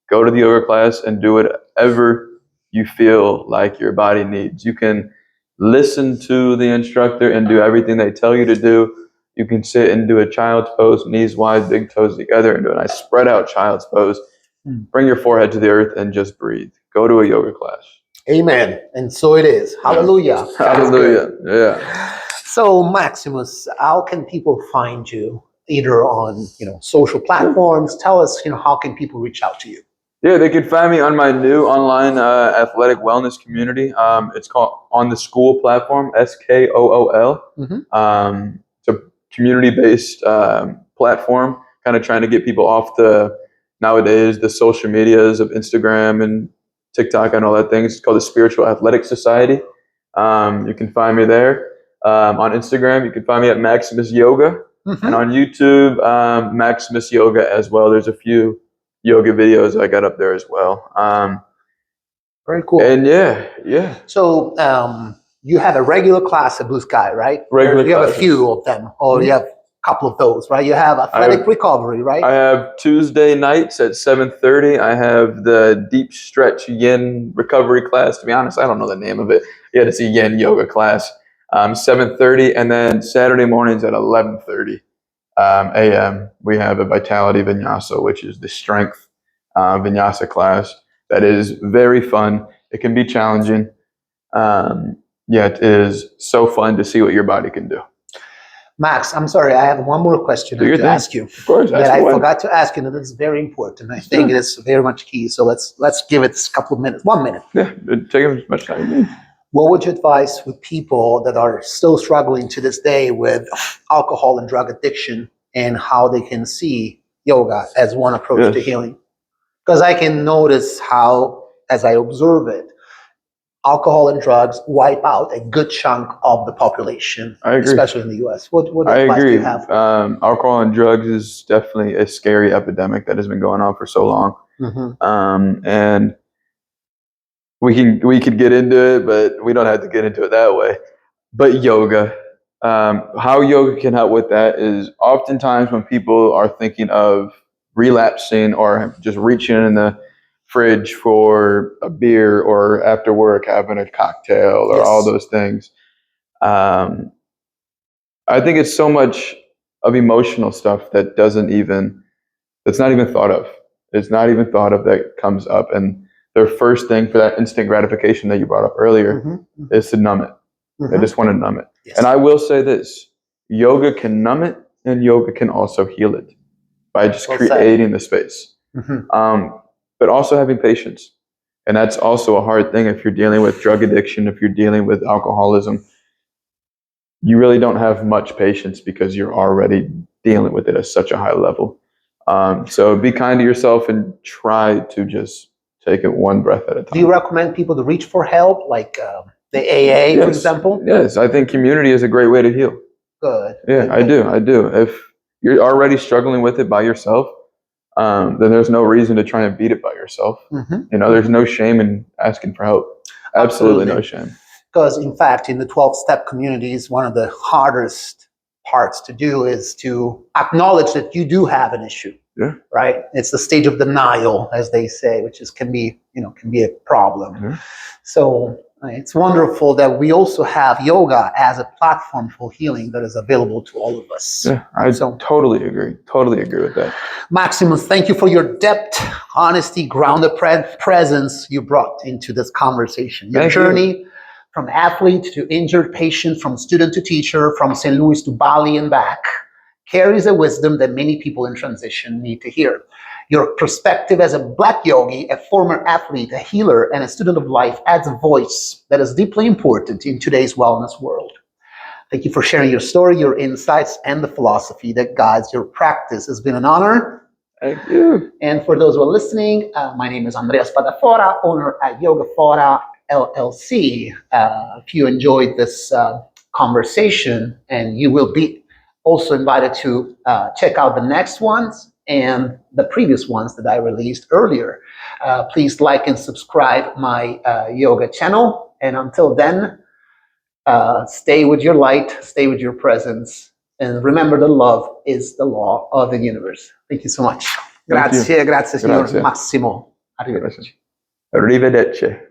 go to the yoga class and do whatever you feel like your body needs. You can listen to the instructor and do everything they tell you to do. You can sit and do a child's pose, knees wide, big toes together, and do a nice spread out child's pose. Bring your forehead to the earth and just breathe. Go to a yoga class. Amen. And so it is. Hallelujah. Yeah. Hallelujah. Yeah. So, Maximus, how can people find you? Either on social platforms. Tell us how can people reach out to you? Yeah, they can find me on my new online athletic wellness community. It's called On the School platform, SKOOL. It's a community-based platform, kind of trying to get people off nowadays the social medias of Instagram and TikTok and all that things. It's called the Spiritual Athletic Society. You can find me there. On Instagram, you can find me at Maximus Yoga. And on YouTube, Maximus Yoga as well. There's a few yoga videos I got up there as well. Very cool. And yeah. So you have a regular class at Blue Sky, right? Regular You have classes. a few of them, or you have a couple of those, right? You have athletic recovery, right? I have Tuesday nights at 7:30. I have the deep stretch yin recovery class. To be honest, I don't know the name of it. Yeah, it's a yin yoga class. 7:30, and then Saturday mornings at 11:30 a.m. we have a vitality vinyasa, which is the strength vinyasa class. That is very fun. It can be challenging. Yeah, it is so fun to see what your body can do. Max, I'm sorry, I have one more question to ask you. Of course, that I forgot to ask you, and it's very important. I think it is very much key. So let's give it a couple of minutes, 1 minute. Yeah, take as much time you need. What would you advise with people that are still struggling to this day with alcohol and drug addiction, and how they can see yoga as one approach to healing? Because I can notice how, as I observe it, alcohol and drugs wipe out a good chunk of the population, I agree. Especially in the U.S. What I advice agree. do you have? Alcohol and drugs is definitely a scary epidemic that has been going on for so long. And we could get into it, but we don't have to get into it that way. But yoga, how yoga can help with that is oftentimes when people are thinking of relapsing or just reaching in the fridge for a beer or after work having a cocktail or all those things. I think it's so much of emotional stuff that's not even thought of. It's not even thought of that comes up. And their first thing for that instant gratification that you brought up earlier is to numb it. They just want to numb it. Yes. And I will say this, yoga can numb it and yoga can also heal it by just creating the space. But also having patience. And that's also a hard thing if you're dealing with drug addiction, if you're dealing with alcoholism. You really don't have much patience because you're already dealing with it at such a high level. So be kind to yourself and try to just take it one breath at a time. Do you recommend people to reach for help, like the AA, for example? Yes, I think community is a great way to heal. Good. Yeah, I do. If you're already struggling with it by yourself, then there's no reason to try and beat it by yourself. There's no shame in asking for help. Absolutely no shame. Because in fact, in the 12-step communities, one of the hardest parts to do is to acknowledge that you do have an issue. Yeah. Right. It's the stage of denial, as they say, which can be a problem. So It's wonderful that we also have yoga as a platform for healing that is available to all of us. Yeah, I totally agree. Totally agree with that. Maximus, thank you for your depth, honesty, grounded presence you brought into this conversation. Your journey from athlete to injured patient, from student to teacher, from St. Louis to Bali and back, carries a wisdom that many people in transition need to hear. Your perspective as a Black yogi, a former athlete, a healer, and a student of life adds a voice that is deeply important in today's wellness world. Thank you for sharing your story, your insights, and the philosophy that guides your practice. It's been an honor. Thank you. And for those who are listening, my name is Andrea Spadafora, owner at Yogaphora LLC. If you enjoyed this conversation, and you will be also invited to check out the next ones and the previous ones that I released earlier. Please like and subscribe my yoga channel. And until then, stay with your light, stay with your presence, and remember that love is the law of the universe. Thank you so much. Grazie, grazie, signor Massimo. Arrivederci. Arrivederci.